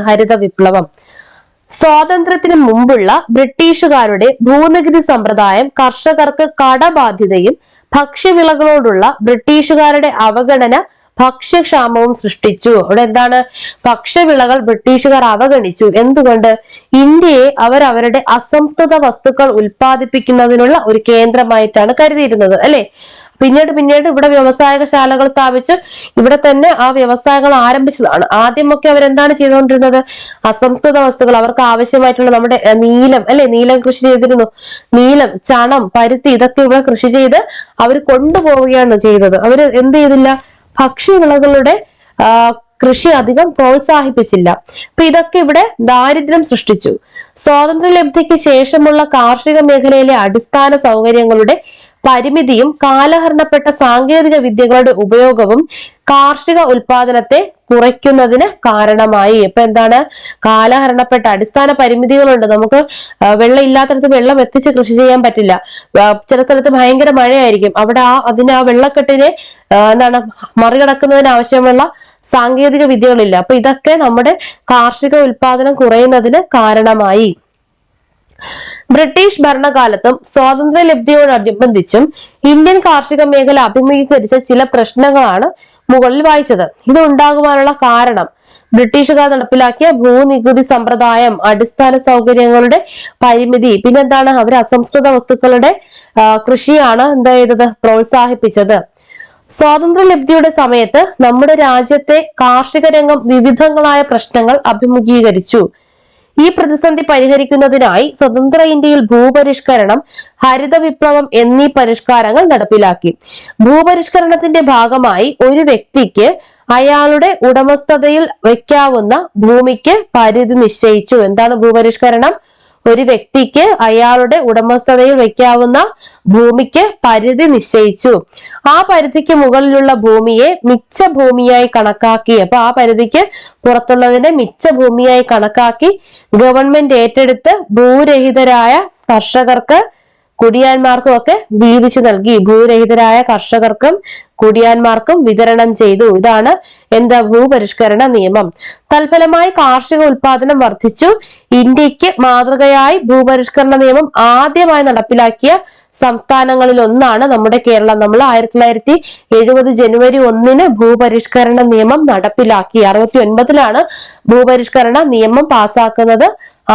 ഹരിത വിപ്ലവം? സ്വാതന്ത്ര്യത്തിന് മുമ്പുള്ള ബ്രിട്ടീഷുകാരുടെ ഭൂനികുതി സമ്പ്രദായം കർഷകർക്ക് കടബാധ്യതയും ഭക്ഷ്യവിളകളോടുള്ള ബ്രിട്ടീഷുകാരുടെ അവഗണന ഭക്ഷ്യക്ഷാമവും സൃഷ്ടിച്ചു. അവിടെ എന്താണ്? ഭക്ഷ്യവിളകൾ ബ്രിട്ടീഷുകാർ അവഗണിച്ചു. എന്തുകൊണ്ട്? ഇന്ത്യയെ അവരുടെ അസംസ്കൃത വസ്തുക്കൾ ഉൽപ്പാദിപ്പിക്കുന്നതിനുള്ള ഒരു കേന്ദ്രമായിട്ടാണ് കരുതിയിരുന്നത് അല്ലെ. പിന്നീട് ഇവിടെ വ്യവസായശാലകൾ സ്ഥാപിച്ച് ഇവിടെ തന്നെ ആ വ്യവസായങ്ങൾ ആരംഭിച്ചതാണ്. ആദ്യമൊക്കെ അവരെന്താണ് ചെയ്തുകൊണ്ടിരുന്നത്? അസംസ്കൃത വസ്തുക്കൾ, അവർക്ക് ആവശ്യമായിട്ടുള്ള നമ്മുടെ നീലം കൃഷി ചെയ്തിരുന്നു. നീലം, ചണം, പരുത്തി ഇതൊക്കെ ഇവിടെ കൃഷി ചെയ്ത് അവർ കൊണ്ടുപോവുകയാണ് ചെയ്തത്. അവര് എന്ത് ചെയ്തില്ല? ഭക്ഷ്യവിളകളുടെ കൃഷി അധികം പ്രോത്സാഹിപ്പിച്ചില്ല. അപ്പൊ ഇതൊക്കെ ഇവിടെ ദാരിദ്ര്യം സൃഷ്ടിച്ചു. സ്വാതന്ത്ര്യലബ്ധിക്ക് ശേഷമുള്ള കാർഷിക മേഖലയിലെ അടിസ്ഥാന സൗകര്യങ്ങളുടെ പരിമിതിയും കാലഹരണപ്പെട്ട സാങ്കേതിക വിദ്യകളുടെ ഉപയോഗവും കാർഷിക ഉൽപാദനത്തെ കുറയ്ക്കുന്നതിന് കാരണമായി. ഇപ്പൊ എന്താണ്? കാലഹരണപ്പെട്ട അടിസ്ഥാന പരിമിതികളുണ്ട്. നമുക്ക് വെള്ളം ഇല്ലാത്തടത്ത് വെള്ളം എത്തിച്ച് കൃഷി ചെയ്യാൻ പറ്റില്ല. ചില സ്ഥലത്ത് ഭയങ്കര മഴയായിരിക്കും. അവിടെ ആ വെള്ളക്കെട്ടിനെ മറികടക്കുന്നതിന് ആവശ്യമുള്ള സാങ്കേതിക വിദ്യകളില്ല. അപ്പൊ ഇതൊക്കെ നമ്മുടെ കാർഷിക ഉൽപാദനം കുറയുന്നതിന് കാരണമായി. ബ്രിട്ടീഷ് ഭരണകാലത്തും സ്വാതന്ത്ര്യലബ്ധിയോടനുബന്ധിച്ചും ഇന്ത്യൻ കാർഷിക മേഖല അഭിമുഖീകരിച്ച ചില പ്രശ്നങ്ങളാണ് മുകളിൽ വായിച്ചത്. ഇത് ഉണ്ടാകുവാനുള്ള കാരണം ബ്രിട്ടീഷുകാർ നടപ്പിലാക്കിയ ഭൂനികുതി സമ്പ്രദായം, അടിസ്ഥാന സൗകര്യങ്ങളുടെ പരിമിതി, പിന്നെന്താണ്, അവർ അസംസ്കൃത വസ്തുക്കളുടെ കൃഷിയാണ് പ്രോത്സാഹിപ്പിച്ചത്. സ്വാതന്ത്ര്യലബ്ധിയുടെ സമയത്ത് നമ്മുടെ രാജ്യത്തെ കാർഷിക രംഗം വിവിധങ്ങളായ പ്രശ്നങ്ങൾ അഭിമുഖീകരിച്ചു. ഈ പ്രതിസന്ധി പരിഹരിക്കുന്നതിനായി സ്വതന്ത്ര ഇന്ത്യയിൽ ഭൂപരിഷ്കരണം, ഹരിത വിപ്ലവം എന്നീ പരിഷ്കാരങ്ങൾ നടപ്പിലാക്കി. ഭൂപരിഷ്കരണത്തിന്റെ ഭാഗമായി ഒരു വ്യക്തിക്ക് അയാളുടെ ഉടമസ്ഥതയിൽ വയ്ക്കാവുന്ന ഭൂമിക്ക് പരിധി നിശ്ചയിച്ചു. എന്താണ് ഭൂപരിഷ്കരണം? ഒരു വ്യക്തിക്ക് അയാളുടെ ഉടമസ്ഥതയിൽ വയ്ക്കാവുന്ന ഭൂമിക്ക് പരിധി നിശ്ചയിച്ചു. ആ പരിധിക്ക് മുകളിലുള്ള ഭൂമിയെ മിച്ച ഭൂമിയായി കണക്കാക്കി. അപ്പൊ ആ പരിധിക്ക് പുറത്തുള്ളതിനെ മിച്ച ഭൂമിയായി കണക്കാക്കി ഗവൺമെന്റ് ഏറ്റെടുത്ത് ഭൂരഹിതരായ കർഷകർക്ക്, കുടിയാന്മാർക്കും ഒക്കെ വീതിച്ചു നൽകി. ഭൂരഹിതരായ കർഷകർക്കും കുടിയാന്മാർക്കും വിതരണം ചെയ്തു. ഇതാണ് ഭൂപരിഷ്കരണ നിയമം. തൽഫലമായി കാർഷിക ഉൽപാദനം വർദ്ധിച്ചു. ഇന്ത്യക്ക് മാതൃകയായി ഭൂപരിഷ്കരണ നിയമം ആദ്യമായി നടപ്പിലാക്കിയ സംസ്ഥാനങ്ങളിൽ ഒന്നാണ് നമ്മുടെ കേരളം. നമ്മൾ 1970 ജനുവരി 1 ഭൂപരിഷ്കരണ നിയമം നടപ്പിലാക്കി. 69 ഭൂപരിഷ്കരണ നിയമം പാസാക്കുന്നത്.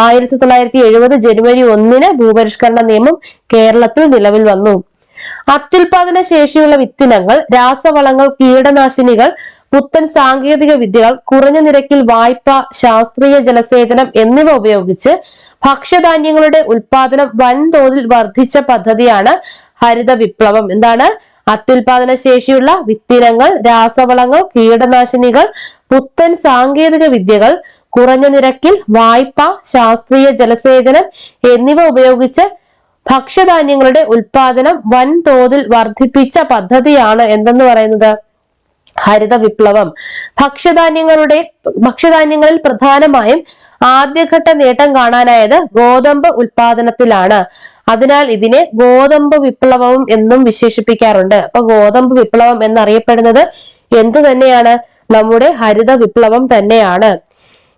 1970 ജനുവരി 1 ഭൂപരിഷ്കരണ നിയമം കേരളത്തിൽ നിലവിൽ വന്നു. അത്യുൽപാദന ശേഷിയുള്ള വിത്തിനങ്ങൾ, രാസവളങ്ങൾ, കീടനാശിനികൾ, പുത്തൻ സാങ്കേതിക വിദ്യകൾ, കുറഞ്ഞ നിരക്കിൽ വായ്പ, ശാസ്ത്രീയ ജലസേചനം എന്നിവ ഉപയോഗിച്ച് ഭക്ഷ്യധാന്യങ്ങളുടെ ഉൽപാദനം വൻതോതിൽ വർദ്ധിച്ച പദ്ധതിയാണ് ഹരിത വിപ്ലവം. എന്താണ്? അത്യുൽപാദന ശേഷിയുള്ള വിത്തിനങ്ങൾ, രാസവളങ്ങൾ, കീടനാശിനികൾ, പുത്തൻ സാങ്കേതിക വിദ്യകൾ, കുറഞ്ഞ നിരക്കിൽ വായ്പ, ശാസ്ത്രീയ ജലസേചനം എന്നിവ ഉപയോഗിച്ച് ഭക്ഷ്യധാന്യങ്ങളുടെ ഉൽപാദനം വൻതോതിൽ വർദ്ധിപ്പിച്ച പദ്ധതിയാണ് എന്തെന്ന് പറയുന്നത്? ഹരിത വിപ്ലവം. ഭക്ഷ്യധാന്യങ്ങളിൽ പ്രധാനമായും ആദ്യഘട്ട നേട്ടം കാണാനായത് ഗോതമ്പ് ഉൽപാദനത്തിലാണ്. അതിനാൽ ഇതിനെ ഗോതമ്പ് വിപ്ലവം എന്നും വിശേഷിപ്പിക്കാറുണ്ട്. അപ്പൊ ഗോതമ്പ് വിപ്ലവം എന്നറിയപ്പെടുന്നത് എന്തു തന്നെയാണ്? നമ്മുടെ ഹരിത വിപ്ലവം തന്നെയാണ്.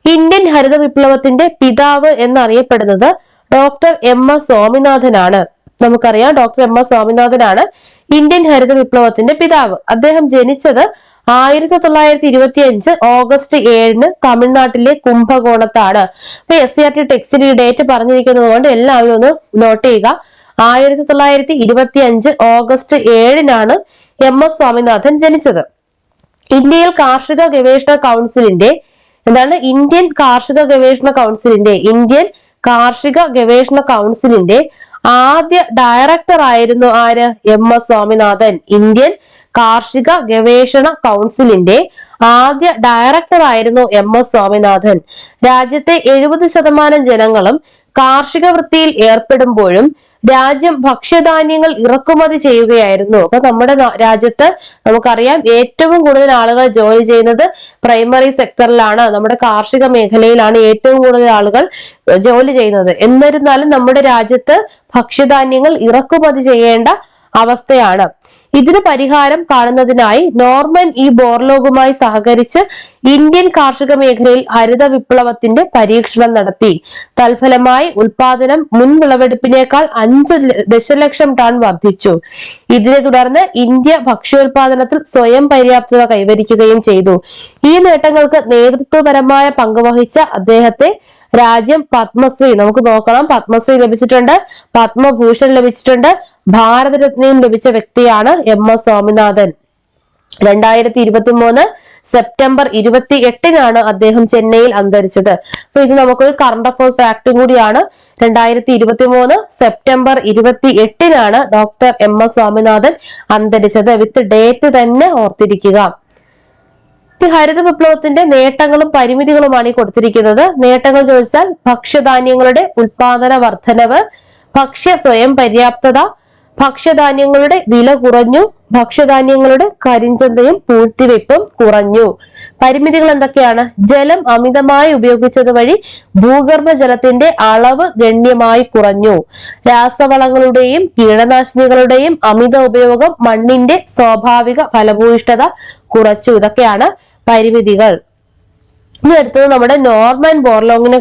ഇന്ത്യൻ ഹരിത വിപ്ലവത്തിന്റെ പിതാവ് എന്നറിയപ്പെടുന്നത് ഡോക്ടർ എം.എസ്. സ്വാമിനാഥനാണ്. നമുക്കറിയാം, ഡോക്ടർ എം.എസ്. സ്വാമിനാഥനാണ് ഇന്ത്യൻ ഹരിത വിപ്ലവത്തിന്റെ പിതാവ്. അദ്ദേഹം ജനിച്ചത് 1925 ഓഗസ്റ്റ് 7 തമിഴ്നാട്ടിലെ കുംഭകോണത്താണ്. അപ്പൊ SCERT ടെക്സ്റ്റിൽ ഈ ഡേറ്റ് പറഞ്ഞിരിക്കുന്നത് കൊണ്ട് എല്ലാവരും ഒന്ന് നോട്ട് ചെയ്യുക. 1925 ഓഗസ്റ്റ് 7 എം.എസ്. സ്വാമിനാഥൻ ജനിച്ചത്. ഇന്ത്യയിൽ കാർഷിക ഗവേഷണ കൗൺസിലിന്റെ ഇന്ത്യൻ കാർഷിക ഗവേഷണ കൗൺസിലിന്റെ ആദ്യ ഡയറക്ടർ ആയിരുന്നു ആര്? എം.എസ്. സ്വാമിനാഥൻ. ഇന്ത്യൻ കാർഷിക ഗവേഷണ കൗൺസിലിന്റെ ആദ്യ ഡയറക്ടർ ആയിരുന്നു എം.എസ്. സ്വാമിനാഥൻ. രാജ്യത്തെ 70% ജനങ്ങളും കാർഷിക വൃത്തിയിൽ ഏർപ്പെടുമ്പോഴും രാജ്യം ഭക്ഷ്യധാന്യങ്ങൾ ഇറക്കുമതി ചെയ്യുകയായിരുന്നു. അപ്പൊ നമ്മുടെ രാജ്യത്ത് നമുക്കറിയാം, ഏറ്റവും കൂടുതൽ ആളുകൾ ജോലി ചെയ്യുന്നത് പ്രൈമറി സെക്ടറിലാണ്. നമ്മുടെ കാർഷിക മേഖലയിലാണ് ഏറ്റവും കൂടുതൽ ആളുകൾ ജോലി ചെയ്യുന്നത്. എന്നിരുന്നാലും നമ്മുടെ രാജ്യത്ത് ഭക്ഷ്യധാന്യങ്ങൾ ഇറക്കുമതി ചെയ്യേണ്ട അവസ്ഥയാണ്. ഇതിന് പരിഹാരം കാണുന്നതിനായി നോർമൻ ഇ ബോർലോഗുമായി സഹകരിച്ച് ഇന്ത്യൻ കാർഷിക മേഖലയിൽ ഹരിത വിപ്ലവത്തിന്റെ പരീക്ഷണം നടത്തി. തൽഫലമായി ഉൽപാദനം മുൻ വിളവെടുപ്പിനേക്കാൾ 5 ദശലക്ഷം ടൺ വർദ്ധിച്ചു. ഇതിനെ തുടർന്ന് ഇന്ത്യ ഭക്ഷ്യോൽപാദനത്തിൽ സ്വയം പര്യാപ്തത കൈവരിക്കുകയും ചെയ്തു. ഈ നേട്ടങ്ങൾക്ക് നേതൃത്വപരമായ പങ്കുവഹിച്ച അദ്ദേഹത്തെ രാജ്യം പത്മശ്രീ, നമുക്ക് നോക്കണം, പത്മശ്രീ ലഭിച്ചിട്ടുണ്ട്, പത്മഭൂഷൺ ലഭിച്ചിട്ടുണ്ട്, ഭാരതരത്നയും ലഭിച്ച വ്യക്തിയാണ് എം.എസ്. സ്വാമിനാഥൻ. 2023 സെപ്റ്റംബർ 28 അദ്ദേഹം ചെന്നൈയിൽ അന്തരിച്ചത്. അപ്പൊ ഇത് നമുക്കൊരു കറണ്ട് അഫയേഴ്സ് ഫാക്ടും കൂടിയാണ്. 2023 സെപ്റ്റംബർ 28 ഡോക്ടർ എം.എസ്. സ്വാമിനാഥൻ അന്തരിച്ചത്. വിത്ത് ഡേറ്റ് തന്നെ ഓർത്തിരിക്കുക. ഹരിത വിപ്ലവത്തിന്റെ നേട്ടങ്ങളും പരിമിതികളുമാണ് ഈ കൊടുത്തിരിക്കുന്നത്. നേട്ടങ്ങൾ ചോദിച്ചാൽ ഭക്ഷ്യധാന്യങ്ങളുടെ ഉൽപാദന വർധനവ്, ഭക്ഷ്യ സ്വയം പര്യാപ്തത, ഭക്ഷ്യധാന്യങ്ങളുടെ വില കുറഞ്ഞു. ഭക്ഷ്യധാന്യങ്ങളുടെ കരിഞ്ചന്തയും പൂഴ്ത്തിവെപ്പും കുറഞ്ഞു. പരിമിതികൾ എന്തൊക്കെയാണ്? ജലം അമിതമായി ഉപയോഗിച്ചത് വഴി ഭൂഗർഭ ജലത്തിന്റെ അളവ് ഗണ്യമായി കുറഞ്ഞു. രാസവളങ്ങളുടെയും കീടനാശിനികളുടെയും അമിത ഉപയോഗം മണ്ണിന്റെ സ്വാഭാവിക ഫലഭൂയിഷ്ഠത കുറച്ചു. ഇതൊക്കെയാണ് പരിമിതികൾ. ഇനി അടുത്തത് നമ്മുടെ നോർമൻ ബോർലോങ്ങിനെ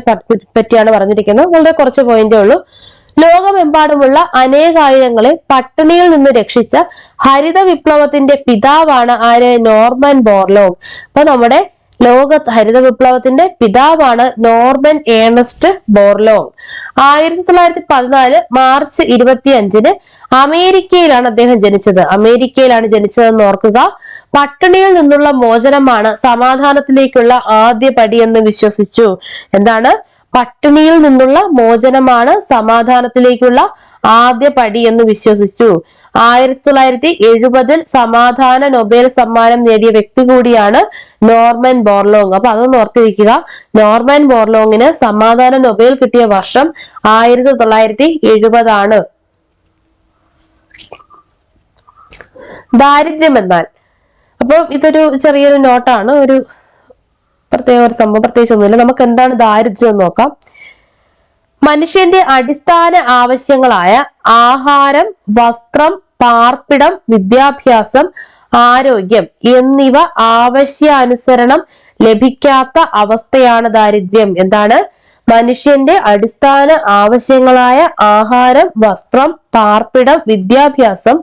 പറ്റിയാണ് പറഞ്ഞിരിക്കുന്നത്. വളരെ കുറച്ച് പോയിന്റേ ഉള്ളൂ. ലോകമെമ്പാടുമുള്ള അനേകായിരങ്ങളെ പട്ടിണിയിൽ നിന്ന് രക്ഷിച്ച ഹരിത വിപ്ലവത്തിന്റെ പിതാവാണ് ആര്? Norman Borlaug. അപ്പൊ നമ്മുടെ ഹരിത വിപ്ലവത്തിന്റെ പിതാവാണ് നോർമൻ ഏണസ്റ്റ് ബോർലോഗ്. 1914 മാർച്ച് 25 അമേരിക്കയിലാണ് അദ്ദേഹം ജനിച്ചത്. അമേരിക്കയിലാണ് ജനിച്ചതെന്ന് ഓർക്കുക. പട്ടിണിയിൽ നിന്നുള്ള മോചനമാണ് സമാധാനത്തിലേക്കുള്ള ആദ്യ പടിയെന്ന് വിശ്വസിച്ചു. എന്താണ്? പട്ടിണിയിൽ നിന്നുള്ള മോചനമാണ് സമാധാനത്തിലേക്കുള്ള ആദ്യ പടി എന്ന് വിശ്വസിച്ചു. 1970 സമാധാന നൊബേൽ സമ്മാനം നേടിയ വ്യക്തി കൂടിയാണ് നോർമൻ ബോർലോങ്. അപ്പൊ അതൊന്ന് ഓർത്തിരിക്കുക. നോർമൻ ബോർലോങ്ങിന് സമാധാന നൊബേൽ കിട്ടിയ വർഷം 1970 ആണ്. ദാരിദ്ര്യം എന്നാൽ, അപ്പൊ ഇതൊരു ചെറിയൊരു നോട്ടാണ്. ഒരു സംഭവം പ്രത്യേകിച്ച് ഒന്നുമില്ല. നമുക്ക് എന്താണ് ദാരിദ്ര്യം എന്ന് നോക്കാം. മനുഷ്യന്റെ അടിസ്ഥാന ആവശ്യങ്ങളായ ആഹാരം, വസ്ത്രം, പാർപ്പിടം, വിദ്യാഭ്യാസം, ആരോഗ്യം എന്നിവ ആവശ്യാനുസരണം ലഭിക്കാത്ത അവസ്ഥയാണ് ദാരിദ്ര്യം. എന്താണ്? മനുഷ്യന്റെ അടിസ്ഥാന ആവശ്യങ്ങളായ ആഹാരം, വസ്ത്രം, പാർപ്പിടം, വിദ്യാഭ്യാസം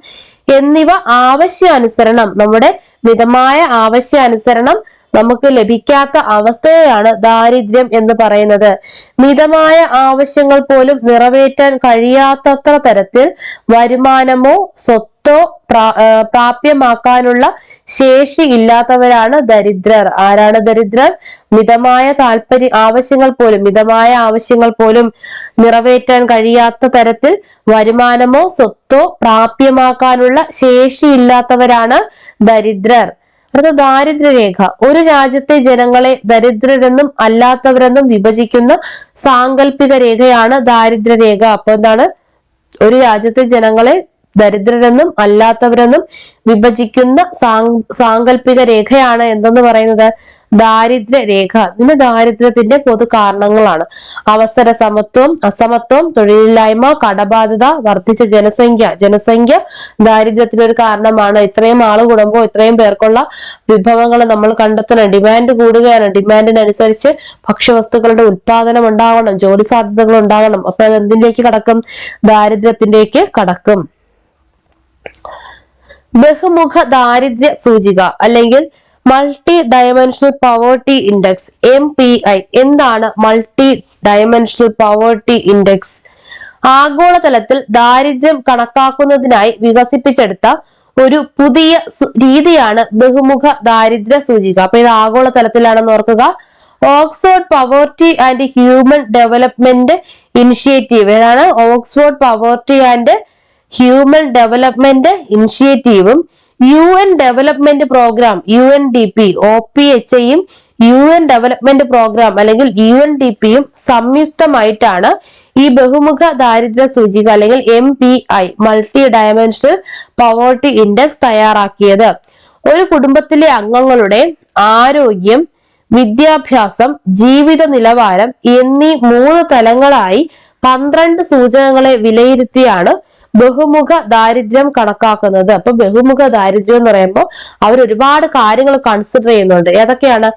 എന്നിവ ആവശ്യാനുസരണം, നമ്മുടെ മിതമായ ആവശ്യാനുസരണം നമുക്ക് ലഭിക്കാത്ത അവസ്ഥയാണ് ദാരിദ്ര്യം എന്ന് പറയുന്നത്. മിതമായ ആവശ്യങ്ങൾ പോലും നിറവേറ്റാൻ കഴിയാത്തത്ര തരത്തിൽ വരുമാനമോ സ്വത്തോ പ്രാപ്യമാക്കാനുള്ള ശേഷി ഇല്ലാത്തവരാണ് ദരിദ്രർ. ആരാണ് ദരിദ്രർ? മിതമായ ആവശ്യങ്ങൾ പോലും നിറവേറ്റാൻ കഴിയാത്ത തരത്തിൽ വരുമാനമോ സ്വത്തോ പ്രാപ്യമാക്കാനുള്ള ശേഷിയില്ലാത്തവരാണ് ദരിദ്രർ. അടുത്ത ദാരിദ്ര്യരേഖ. ഒരു രാജ്യത്തെ ജനങ്ങളെ ദരിദ്രരെന്നും അല്ലാത്തവരെന്നും വിഭജിക്കുന്ന സാങ്കല്പിക രേഖയാണ് ദാരിദ്ര്യരേഖ. അപ്പൊ എന്താണ്? ഒരു രാജ്യത്തെ ജനങ്ങളെ ദരിദ്രരെന്നും അല്ലാത്തവരെന്നും വിഭജിക്കുന്ന സാങ്കല്പിക രേഖയാണ് എന്തെന്ന് പറയുന്നത്? ദാരിദ്ര്യരേഖ. ഇതിന് ദാരിദ്ര്യത്തിന്റെ പൊതു കാരണങ്ങളാണ്: അവസര സമത്വം, അസമത്വം, തൊഴിലില്ലായ്മ, കടബാധ്യത, വർദ്ധിച്ച ജനസംഖ്യ ദാരിദ്ര്യത്തിനൊരു കാരണമാണ്. ഇത്രയും ആള് കൂടുമ്പോൾ ഇത്രയും പേർക്കുള്ള വിഭവങ്ങൾ നമ്മൾ കണ്ടെത്തണം. ഡിമാൻഡ് കൂടുകയാണ്. ഡിമാൻഡിനനുസരിച്ച് ഭക്ഷ്യവസ്തുക്കളുടെ ഉത്പാദനം ഉണ്ടാവണം, ജോലി സാധ്യതകൾ ഉണ്ടാകണം. അപ്പൊ അത് എന്തിലേക്ക് കടക്കും? ദാരിദ്ര്യത്തിലേക്ക് കടക്കും. ബഹുമുഖ ദാരിദ്ര്യ സൂചിക അല്ലെങ്കിൽ multi dimensional poverty index MPI. എന്താണ് മൾട്ടി ഡയമെൻഷണൽ പവർട്ടി ഇൻഡെക്സ്? ആഗോളതലത്തിൽ ദാരിദ്ര്യം കണക്കാക്കുന്നതിനായി വികസിപ്പിച്ചെടുത്ത ഒരു പുതിയ രീതിയാണ് ബഹുമുഖ ദാരിദ്ര്യ സൂചിക. അപ്പൊ ഇത് ആഗോളതലത്തിലാണെന്ന് ഓർക്കുക. Oxford poverty and human development initiative. ഏതാണ്? Oxford poverty and human development ഇനിഷ്യേറ്റീവും UN ഡെവലപ്മെന്റ് പ്രോഗ്രാം UNDP OPHയും UN ഡെവലപ്മെന്റ് പ്രോഗ്രാം അല്ലെങ്കിൽ UNDPയും സംയുക്തമായിട്ടാണ് ഈ ബഹുമുഖ ദാരിദ്ര്യ സൂചിക അല്ലെങ്കിൽ MPI multi dimensional poverty index തയ്യാറാക്കിയത്. ഒരു കുടുംബത്തിലെ അംഗങ്ങളുടെ ആരോഗ്യം, വിദ്യാഭ്യാസം, ജീവിത നിലവാരം എന്നീ 3 തലങ്ങളായി 12 സൂചകങ്ങളെ വിലയിരുത്തിയാണ് ബഹുമുഖ ദാരിദ്ര്യം കണക്കാക്കുന്നത്. അപ്പൊ ബഹുമുഖ ദാരിദ്ര്യം എന്ന് പറയുമ്പോൾ അവർ ഒരുപാട് കാര്യങ്ങൾ കൺസിഡർ ചെയ്യുന്നുണ്ട്. ഏതൊക്കെയാണ്?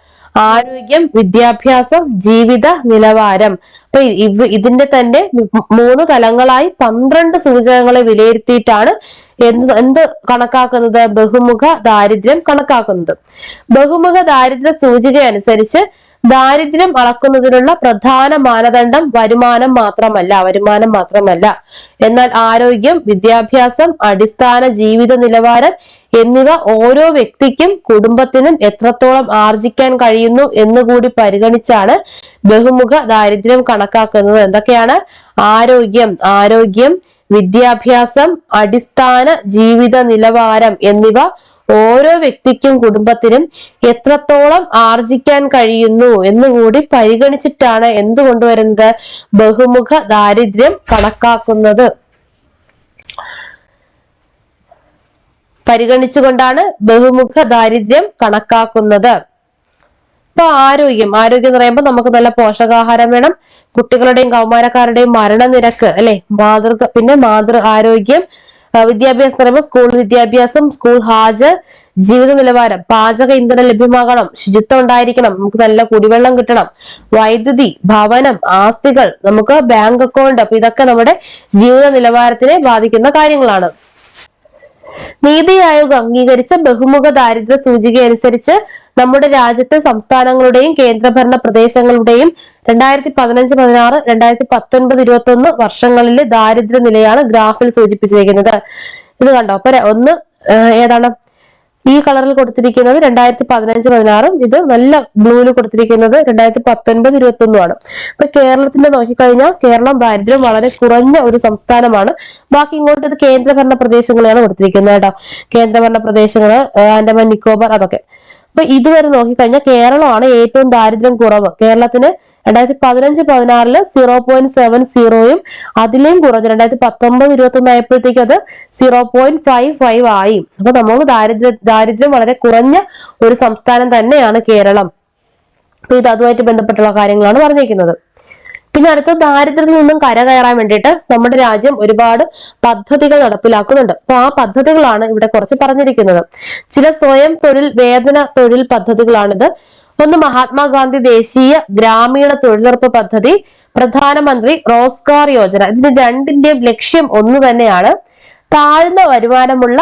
ആരോഗ്യം, വിദ്യാഭ്യാസം, ജീവിത നിലവാരം. അപ്പൊ ഇതിന്റെ തന്നെ 3 തലങ്ങളായി 12 സൂചകങ്ങളെ വിലയിരുത്തിയിട്ടാണ് എന്ത് കണക്കാക്കുന്നത്? ബഹുമുഖ ദാരിദ്ര്യം കണക്കാക്കുന്നത്. ബഹുമുഖ ദാരിദ്ര്യ സൂചിക അനുസരിച്ച് ദാരിദ്ര്യം അളക്കുന്നതിനുള്ള പ്രധാന മാനദണ്ഡം വരുമാനം മാത്രമല്ല. എന്നാൽ ആരോഗ്യം, വിദ്യാഭ്യാസം, അടിസ്ഥാന ജീവിത നിലവാരം എന്നിവ ഓരോ വ്യക്തിക്കും കുടുംബത്തിനും എത്രത്തോളം ആർജിക്കാൻ കഴിയുന്നു എന്നുകൂടി പരിഗണിച്ചാണ് ബഹുമുഖ ദാരിദ്ര്യം കണക്കാക്കുന്നത്. എന്തൊക്കെയാണ്? ആരോഗ്യം, വിദ്യാഭ്യാസം, അടിസ്ഥാന ജീവിത നിലവാരം എന്നിവ ഓരോ വ്യക്തിക്കും കുടുംബത്തിനും എത്രത്തോളം ആർജിക്കാൻ കഴിയുന്നു എന്നുകൂടി പരിഗണിച്ചിട്ടാണ് എന്ത് കൊണ്ടുവരുന്നത്? ബഹുമുഖ ദാരിദ്ര്യം കണക്കാക്കുന്നത്. പരിഗണിച്ചുകൊണ്ടാണ് ബഹുമുഖ ദാരിദ്ര്യം കണക്കാക്കുന്നത്. ഇപ്പൊ ആരോഗ്യം എന്ന് പറയുമ്പോൾ നമുക്ക് നല്ല പോഷകാഹാരം വേണം. കുട്ടികളുടെയും കൗമാരക്കാരുടെയും മരണനിരക്ക് അല്ലെ, മാതൃ ആരോഗ്യം. വിദ്യാഭ്യാസം പറയുമ്പോൾ സ്കൂൾ വിദ്യാഭ്യാസം, സ്കൂൾ ഹാജർ, ജീവിത നിലവാരം, പാചക ഇന്ധനം ലഭ്യമാകണം, ശുചിത്വം ഉണ്ടായിരിക്കണം, നമുക്ക് നല്ല കുടിവെള്ളം കിട്ടണം, വൈദ്യുതി, ഭവനം, ആസ്തികൾ, നമുക്ക് ബാങ്ക് അക്കൗണ്ട്. അപ്പൊ ഇതൊക്കെ നമ്മുടെ ജീവിത നിലവാരത്തിനെ ബാധിക്കുന്ന കാര്യങ്ങളാണ്. നീതി ആയോഗ് അംഗീകരിച്ച ബഹുമുഖ ദാരിദ്ര്യ സൂചിക അനുസരിച്ച് നമ്മുടെ രാജ്യത്തെ സംസ്ഥാനങ്ങളുടെയും കേന്ദ്രഭരണ പ്രദേശങ്ങളുടെയും 2015-16, 2019-21 വർഷങ്ങളിലെ ദാരിദ്ര്യ നിലയാണ് ഗ്രാഫിൽ സൂചിപ്പിച്ചിരിക്കുന്നത്. ഇത് കണ്ടോ? അപ്പൊ ഏതാണ് ഈ കളറിൽ കൊടുത്തിരിക്കുന്നത് 2015-16, ഇത് നല്ല ബ്ലൂവിൽ കൊടുത്തിരിക്കുന്നത് 2019-21 ആണ്. ഇപ്പൊ കേരളത്തിന്റെ നോക്കിക്കഴിഞ്ഞാൽ കേരളം ദാരിദ്ര്യം വളരെ കുറഞ്ഞ ഒരു സംസ്ഥാനമാണ്. ബാക്കി ഇങ്ങോട്ട് ഇത് കേന്ദ്രഭരണ പ്രദേശങ്ങളെയാണ് കൊടുത്തിരിക്കുന്നത് കേട്ടോ. കേന്ദ്രഭരണ പ്രദേശങ്ങള്, ആൻഡമാൻ നിക്കോബാർ, അതൊക്കെ. അപ്പൊ ഇതുവരെ നോക്കിക്കഴിഞ്ഞാൽ കേരളമാണ് ഏറ്റവും ദാരിദ്ര്യം കുറവ്. കേരളത്തിന് 2015-16 0.70യും അതിലേയും കുറഞ്ഞു 2019-21 ആയപ്പോഴത്തേക്ക് അത് 0.55 ആയി. അപ്പൊ നമുക്ക് ദാരിദ്ര്യം വളരെ കുറഞ്ഞ ഒരു സംസ്ഥാനം തന്നെയാണ് കേരളം. അപ്പൊ ഇത് അതുമായിട്ട് ബന്ധപ്പെട്ടുള്ള കാര്യങ്ങളാണ് പറഞ്ഞിരിക്കുന്നത്. പിന്നെ അടുത്ത ദാരിദ്ര്യത്തിൽ നിന്നും കരകയറാൻ വേണ്ടിയിട്ട് നമ്മുടെ രാജ്യം ഒരുപാട് പദ്ധതികൾ നടപ്പിലാക്കുന്നുണ്ട്. അപ്പൊ ആ പദ്ധതികളാണ് ഇവിടെ കുറച്ച് പറഞ്ഞിരിക്കുന്നത്. ചില സ്വയം തൊഴിൽ വേതന തൊഴിൽ പദ്ധതികളാണിത്. ഒന്ന് മഹാത്മാഗാന്ധി ദേശീയ ഗ്രാമീണ തൊഴിലുറപ്പ് പദ്ധതി, പ്രധാനമന്ത്രി റോസ്ഗാർ യോജന. ഇതിന് രണ്ടിന്റെയും ലക്ഷ്യം ഒന്ന് തന്നെയാണ്. താഴ്ന്ന വരുമാനമുള്ള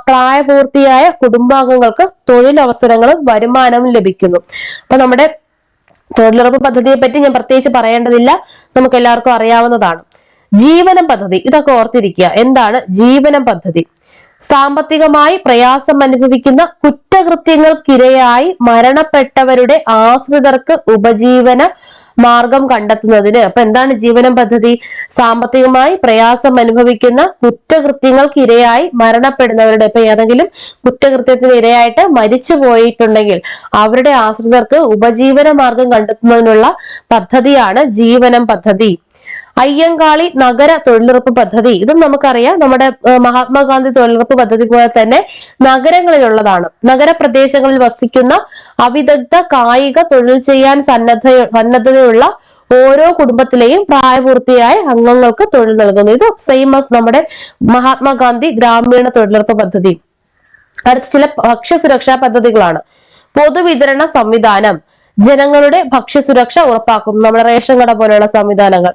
പ്രായപൂർത്തിയായ കുടുംബാംഗങ്ങൾക്ക് തൊഴിലവസരങ്ങളും വരുമാനവും ലഭിക്കുന്നു. അപ്പൊ നമ്മുടെ തൊഴിലുറപ്പ് പദ്ധതിയെ പറ്റി ഞാൻ പ്രത്യേകിച്ച് പറയേണ്ടതില്ല, നമുക്ക് എല്ലാവർക്കും അറിയാവുന്നതാണ്. ജീവനം പദ്ധതി, ഇതൊക്കെ ഓർത്തിരിക്കുക. എന്താണ് ജീവനം പദ്ധതി? സാമ്പത്തികമായി പ്രയാസം അനുഭവിക്കുന്ന കുറ്റകൃത്യങ്ങൾക്കിരയായി മരണപ്പെട്ടവരുടെ ആശ്രിതർക്ക് ഉപജീവന മാർഗം കണ്ടെത്തുന്നതിന്. അപ്പൊ എന്താണ് ജീവനം പദ്ധതി? സാമ്പത്തികമായി പ്രയാസം അനുഭവിക്കുന്ന കുറ്റകൃത്യങ്ങൾക്ക് ഇരയായി മരണപ്പെടുന്നവരുടെ, ഇപ്പൊ ഏതെങ്കിലും കുറ്റകൃത്യത്തിന് ഇരയായിട്ട് മരിച്ചു പോയിട്ടുണ്ടെങ്കിൽ അവരുടെ ആശ്രിതർക്ക് ഉപജീവന മാർഗം കണ്ടെത്തുന്നതിനുള്ള പദ്ധതിയാണ് ജീവനം പദ്ധതി. അയ്യങ്കാളി നഗര തൊഴിലുറപ്പ് പദ്ധതി, ഇതും നമുക്കറിയാം. നമ്മുടെ മഹാത്മാഗാന്ധി തൊഴിലുറപ്പ് പദ്ധതി പോലെ തന്നെ നഗരങ്ങളിലുള്ളതാണ്. നഗരപ്രദേശങ്ങളിൽ വസിക്കുന്ന അവിദഗ്ധ കായിക തൊഴിൽ ചെയ്യാൻ സന്നദ്ധതയുള്ള ഓരോ കുടുംബത്തിലെയും പ്രായപൂർത്തിയായ അംഗങ്ങൾക്ക് തൊഴിൽ നൽകുന്നു. ഇത് സെയിം ആസ് നമ്മുടെ മഹാത്മാഗാന്ധി ഗ്രാമീണ തൊഴിലുറപ്പ് പദ്ധതി. അടുത്ത ചില ഭക്ഷ്യസുരക്ഷാ പദ്ധതികളാണ്. പൊതുവിതരണ സംവിധാനം, ജനങ്ങളുടെ ഭക്ഷ്യസുരക്ഷ ഉറപ്പാക്കുന്നു. നമ്മുടെ റേഷൻ കട പോലെയുള്ള സംവിധാനങ്ങൾ.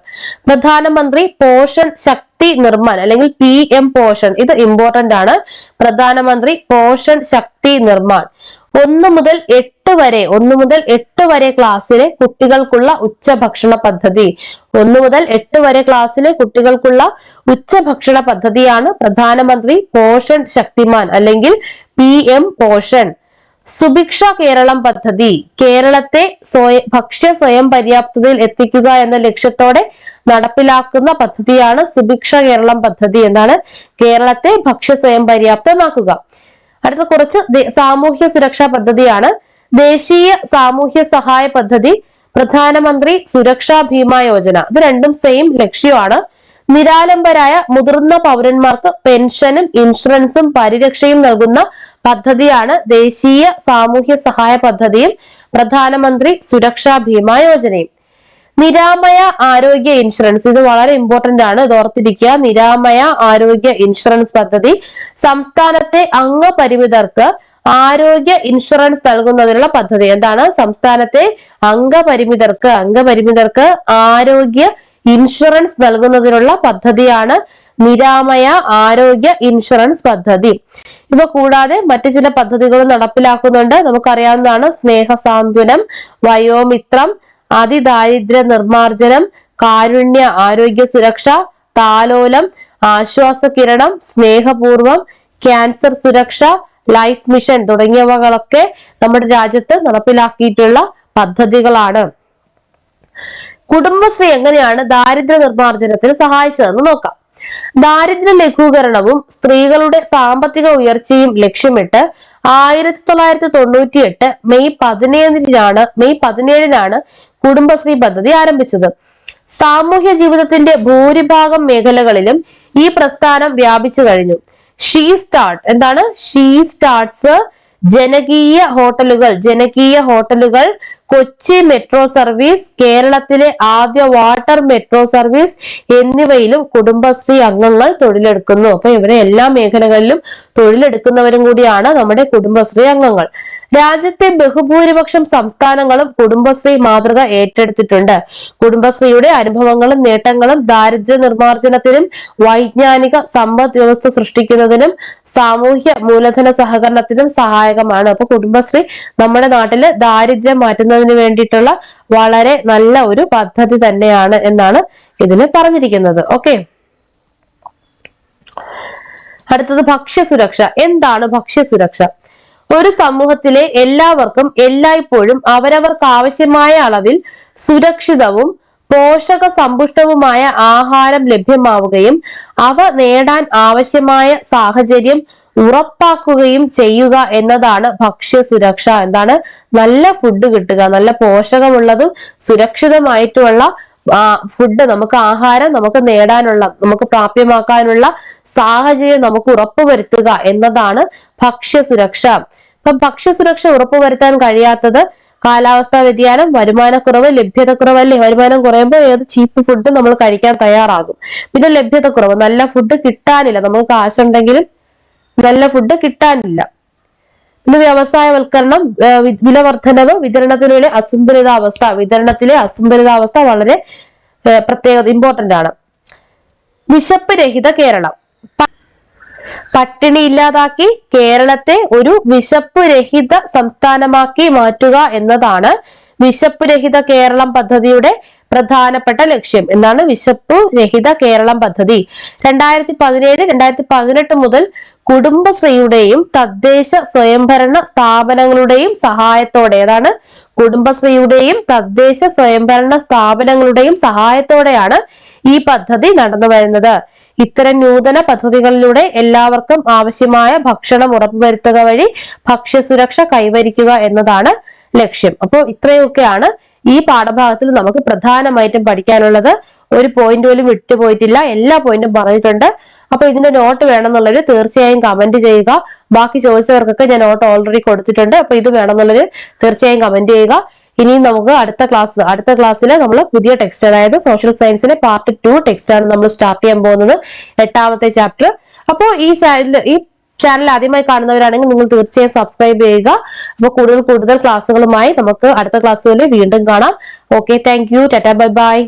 പ്രധാനമന്ത്രി പോഷൺ ശക്തി നിർമ്മാൺ അല്ലെങ്കിൽ PM പോഷൺ, ഇത് ഇമ്പോർട്ടന്റ് ആണ്. പ്രധാനമന്ത്രി പോഷൺ ശക്തി നിർമ്മാൺ. 1 മുതൽ 8 വരെ ക്ലാസ്സിലെ കുട്ടികൾക്കുള്ള ഉച്ചഭക്ഷണ പദ്ധതി. 1 മുതൽ 8 വരെ ക്ലാസ്സിലെ കുട്ടികൾക്കുള്ള ഉച്ചഭക്ഷണ പദ്ധതിയാണ് പ്രധാനമന്ത്രി പോഷൺ ശക്തിമാൻ അല്ലെങ്കിൽ PM പോഷൺ. സുഭിക്ഷ കേരളം പദ്ധതി, കേരളത്തെ ഭക്ഷ്യ സ്വയം പര്യാപ്തതയിൽ എത്തിക്കുക എന്ന ലക്ഷ്യത്തോടെ നടപ്പിലാക്കുന്ന പദ്ധതിയാണ് സുഭിക്ഷ കേരളം പദ്ധതി. എന്താണ്? കേരളത്തെ ഭക്ഷ്യ സ്വയം പര്യാപ്തമാക്കുക. അടുത്ത കുറച്ച് സാമൂഹ്യ സുരക്ഷാ പദ്ധതിയാണ്. ദേശീയ സാമൂഹ്യ സഹായ പദ്ധതി, പ്രധാനമന്ത്രി സുരക്ഷാ ഭീമ യോജന. ഇത് രണ്ടും സെയിം ലക്ഷ്യമാണ്. നിരാലംബരായ മുതിർന്ന പൗരന്മാർക്ക് പെൻഷനും ഇൻഷുറൻസും പരിരക്ഷയും നൽകുന്ന പദ്ധതിയാണ് ദേശീയ സാമൂഹ്യ സഹായ പദ്ധതിയും പ്രധാനമന്ത്രി സുരക്ഷാ ഭീമ യോജനയും. നിരാമയ ആരോഗ്യ ഇൻഷുറൻസ്, ഇത് വളരെ ഇമ്പോർട്ടന്റ് ആണ്, ഇത് ഓർത്തിരിക്കുക. നിരാമയ ആരോഗ്യ ഇൻഷുറൻസ് പദ്ധതി സംസ്ഥാനത്തെ അംഗപരിമിതർക്ക് ആരോഗ്യ ഇൻഷുറൻസ് നൽകുന്നതിനുള്ള പദ്ധതി. എന്താണ്? സംസ്ഥാനത്തെ അംഗപരിമിതർക്ക് ആരോഗ്യ ഇൻഷുറൻസ് നൽകുന്നതിനുള്ള പദ്ധതിയാണ് നിരാമയ ആരോഗ്യ ഇൻഷുറൻസ് പദ്ധതി. ഇവ കൂടാതെ മറ്റു ചില പദ്ധതികളും നടപ്പിലാക്കുന്നുണ്ട്. നമുക്കറിയാവുന്നതാണ് സ്നേഹസാന്ത്വനം, വയോമിത്രം, അതിദാരിദ്ര്യ നിർമ്മാർജ്ജനം, കാരുണ്യ ആരോഗ്യ സുരക്ഷ, താലോലം, ആശ്വാസകിരണം, സ്നേഹപൂർവം, ക്യാൻസർ സുരക്ഷ, ലൈഫ് മിഷൻ തുടങ്ങിയവകളൊക്കെ നമ്മുടെ രാജ്യത്ത് നടപ്പിലാക്കിയിട്ടുള്ള പദ്ധതികളാണ്. കുടുംബശ്രീ എങ്ങനെയാണ് ദാരിദ്ര്യ നിർമ്മാർജ്ജനത്തിന് സഹായിച്ചതെന്ന് നോക്കാം. ദാരിദ്ര്യ ലഘൂകരണവും സ്ത്രീകളുടെ സാമ്പത്തിക ഉയർച്ചയും ലക്ഷ്യമിട്ട് 1998 മെയ് 17-നാണ് കുടുംബശ്രീ പദ്ധതി ആരംഭിച്ചത്. സാമൂഹ്യ ജീവിതത്തിന്റെ ഭൂരിഭാഗം മേഖലകളിലും ഈ പ്രസ്ഥാനം വ്യാപിച്ചു കഴിഞ്ഞു. ഷീ സ്റ്റാർട്ട് എന്താണ്? ഷീ സ്റ്റാർട്ട്സ് ജനകീയ ഹോട്ടലുകൾ, കൊച്ചി മെട്രോ സർവീസ്, കേരളത്തിലെ ആദ്യ വാട്ടർ മെട്രോ സർവീസ് എന്നിവയിലും കുടുംബശ്രീ അംഗങ്ങൾ തൊഴിലെടുക്കുന്നു. അപ്പൊ ഇവരെ എല്ലാ മേഖലകളിലും തൊഴിലെടുക്കുന്നവരും കൂടിയാണ് നമ്മുടെ കുടുംബശ്രീ അംഗങ്ങൾ. രാജ്യത്തെ ബഹുഭൂരിപക്ഷം സംസ്ഥാനങ്ങളും കുടുംബശ്രീ മാതൃക ഏറ്റെടുത്തിട്ടുണ്ട്. കുടുംബശ്രീയുടെ അനുഭവങ്ങളും നേട്ടങ്ങളും ദാരിദ്ര്യ നിർമ്മാർജ്ജനത്തിനും വൈജ്ഞാനിക സമ്പദ് വ്യവസ്ഥ സൃഷ്ടിക്കുന്നതിനും സാമൂഹ്യ മൂലധന സഹകരണത്തിനും സഹായകമാണ്. അപ്പൊ കുടുംബശ്രീ നമ്മുടെ നാട്ടില് ദാരിദ്ര്യം മാറ്റുന്നതിന് വേണ്ടിയിട്ടുള്ള വളരെ നല്ല ഒരു പദ്ധതി തന്നെയാണ് എന്നാണ് ഇതിൽ പറഞ്ഞിരിക്കുന്നത്. ഓക്കെ, അടുത്തത് ഭക്ഷ്യസുരക്ഷ. എന്താണ് ഭക്ഷ്യസുരക്ഷ? ഒരു സമൂഹത്തിലെ എല്ലാവർക്കും എല്ലായ്പ്പോഴും അവരവർക്ക് ആവശ്യമായ അളവിൽ സുരക്ഷിതവും പോഷക സമ്പുഷ്ടവുമായ ആഹാരം ലഭ്യമാവുകയും അവ നേടാൻ ആവശ്യമായ സാഹചര്യം ഉറപ്പാക്കുകയും ചെയ്യുക എന്നതാണ് ഭക്ഷ്യസുരക്ഷ. എന്താണ്? നല്ല ഫുഡ് കിട്ടുക, നല്ല പോഷകമുള്ളതും സുരക്ഷിതമായിട്ടുള്ള ഫുഡ്, നമുക്ക് ആഹാരം നമുക്ക് നേടാനുള്ള, നമുക്ക് പ്രാപ്യമാക്കാനുള്ള സാഹചര്യം നമുക്ക് ഉറപ്പുവരുത്തുക എന്നതാണ് ഭക്ഷ്യസുരക്ഷ. അപ്പൊ ഭക്ഷ്യസുരക്ഷ ഉറപ്പുവരുത്താൻ കഴിയാത്തത് കാലാവസ്ഥാ വ്യതിയാനം, വരുമാനക്കുറവ്, ലഭ്യതക്കുറവ് അല്ലേ? വരുമാനം കുറയുമ്പോൾ ഏത് ചീപ്പ് ഫുഡ് നമ്മൾ കഴിക്കാൻ തയ്യാറാകും. പിന്നെ ലഭ്യതക്കുറവ്, നല്ല ഫുഡ് കിട്ടാനില്ല, നമുക്ക് കാശുണ്ടെങ്കിലും നല്ല ഫുഡ് കിട്ടാനില്ല. പിന്നെ വ്യവസായവൽക്കരണം, വിലവർദ്ധനവ്, വിതരണത്തിലെ അസന്തുലിതാവസ്ഥ വളരെ പ്രത്യേകത ഇമ്പോർട്ടന്റ് ആണ്. വിശപ്പ് രഹിത കേരളം. പട്ടിണി ഇല്ലാതാക്കി കേരളത്തെ ഒരു വിശപ്പ് രഹിത സംസ്ഥാനമാക്കി മാറ്റുക എന്നതാണ് വിശപ്പ് രഹിത കേരളം പദ്ധതിയുടെ പ്രധാനപ്പെട്ട ലക്ഷ്യം. എന്നാണ് വിശപ്പ് രഹിത കേരളം പദ്ധതി. 2017-2018 മുതൽ കുടുംബശ്രീയുടെയും തദ്ദേശ സ്വയംഭരണ സ്ഥാപനങ്ങളുടെയും സഹായത്തോടെ, ഏതാണ്? കുടുംബശ്രീയുടെയും തദ്ദേശ സ്വയംഭരണ സ്ഥാപനങ്ങളുടെയും സഹായത്തോടെയാണ് ഈ പദ്ധതി നടന്നു വരുന്നത്. ഇത്തരം നൂതന പദ്ധതികളിലൂടെ എല്ലാവർക്കും ആവശ്യമായ ഭക്ഷണം ഉറപ്പുവരുത്തുക വഴി ഭക്ഷ്യസുരക്ഷ കൈവരിക്കുക എന്നതാണ് ലക്ഷ്യം. അപ്പോൾ ഇത്രയൊക്കെയാണ് ഈ പാഠഭാഗത്തിൽ നമുക്ക് പ്രധാനമായിട്ടും പഠിക്കാനുള്ളത്. ഒരു പോയിന്റ് പോലും വിട്ടുപോയിട്ടില്ല, എല്ലാ പോയിന്റും പറഞ്ഞിട്ടുണ്ട്. അപ്പൊ ഇതിന്റെ നോട്ട് വേണമെന്നുള്ളവര് തീർച്ചയായും കമന്റ് ചെയ്യുക. ബാക്കി ചോദിച്ചവർക്കൊക്കെ ഞാൻ നോട്ട് ഓൾറെഡി കൊടുത്തിട്ടുണ്ട്. അപ്പൊ ഇത് വേണമെന്നുള്ളവര് തീർച്ചയായും കമന്റ് ചെയ്യുക. ഇനിയും നമുക്ക് അടുത്ത ക്ലാസ്സിൽ നമ്മൾ പുതിയ ടെക്സ്റ്റ്, അതായത് സോഷ്യൽ സയൻസിലെ പാർട്ട് 2 ടെക്സ്റ്റ് ആണ് നമ്മൾ സ്റ്റാർട്ട് ചെയ്യാൻ പോകുന്നത്, 8ാമത്തെ ചാപ്റ്റർ. അപ്പോൾ ഈ ചാനൽ ആദ്യമായി കാണുന്നവരാണെങ്കിൽ നിങ്ങൾ തീർച്ചയായും സബ്സ്ക്രൈബ് ചെയ്യുക. അപ്പോൾ കൂടുതൽ ക്ലാസ്സുകളുമായി നമുക്ക് അടുത്ത ക്ലാസ്സുകളിൽ വീണ്ടും കാണാം. Okay, thank you, Tata, bye bye.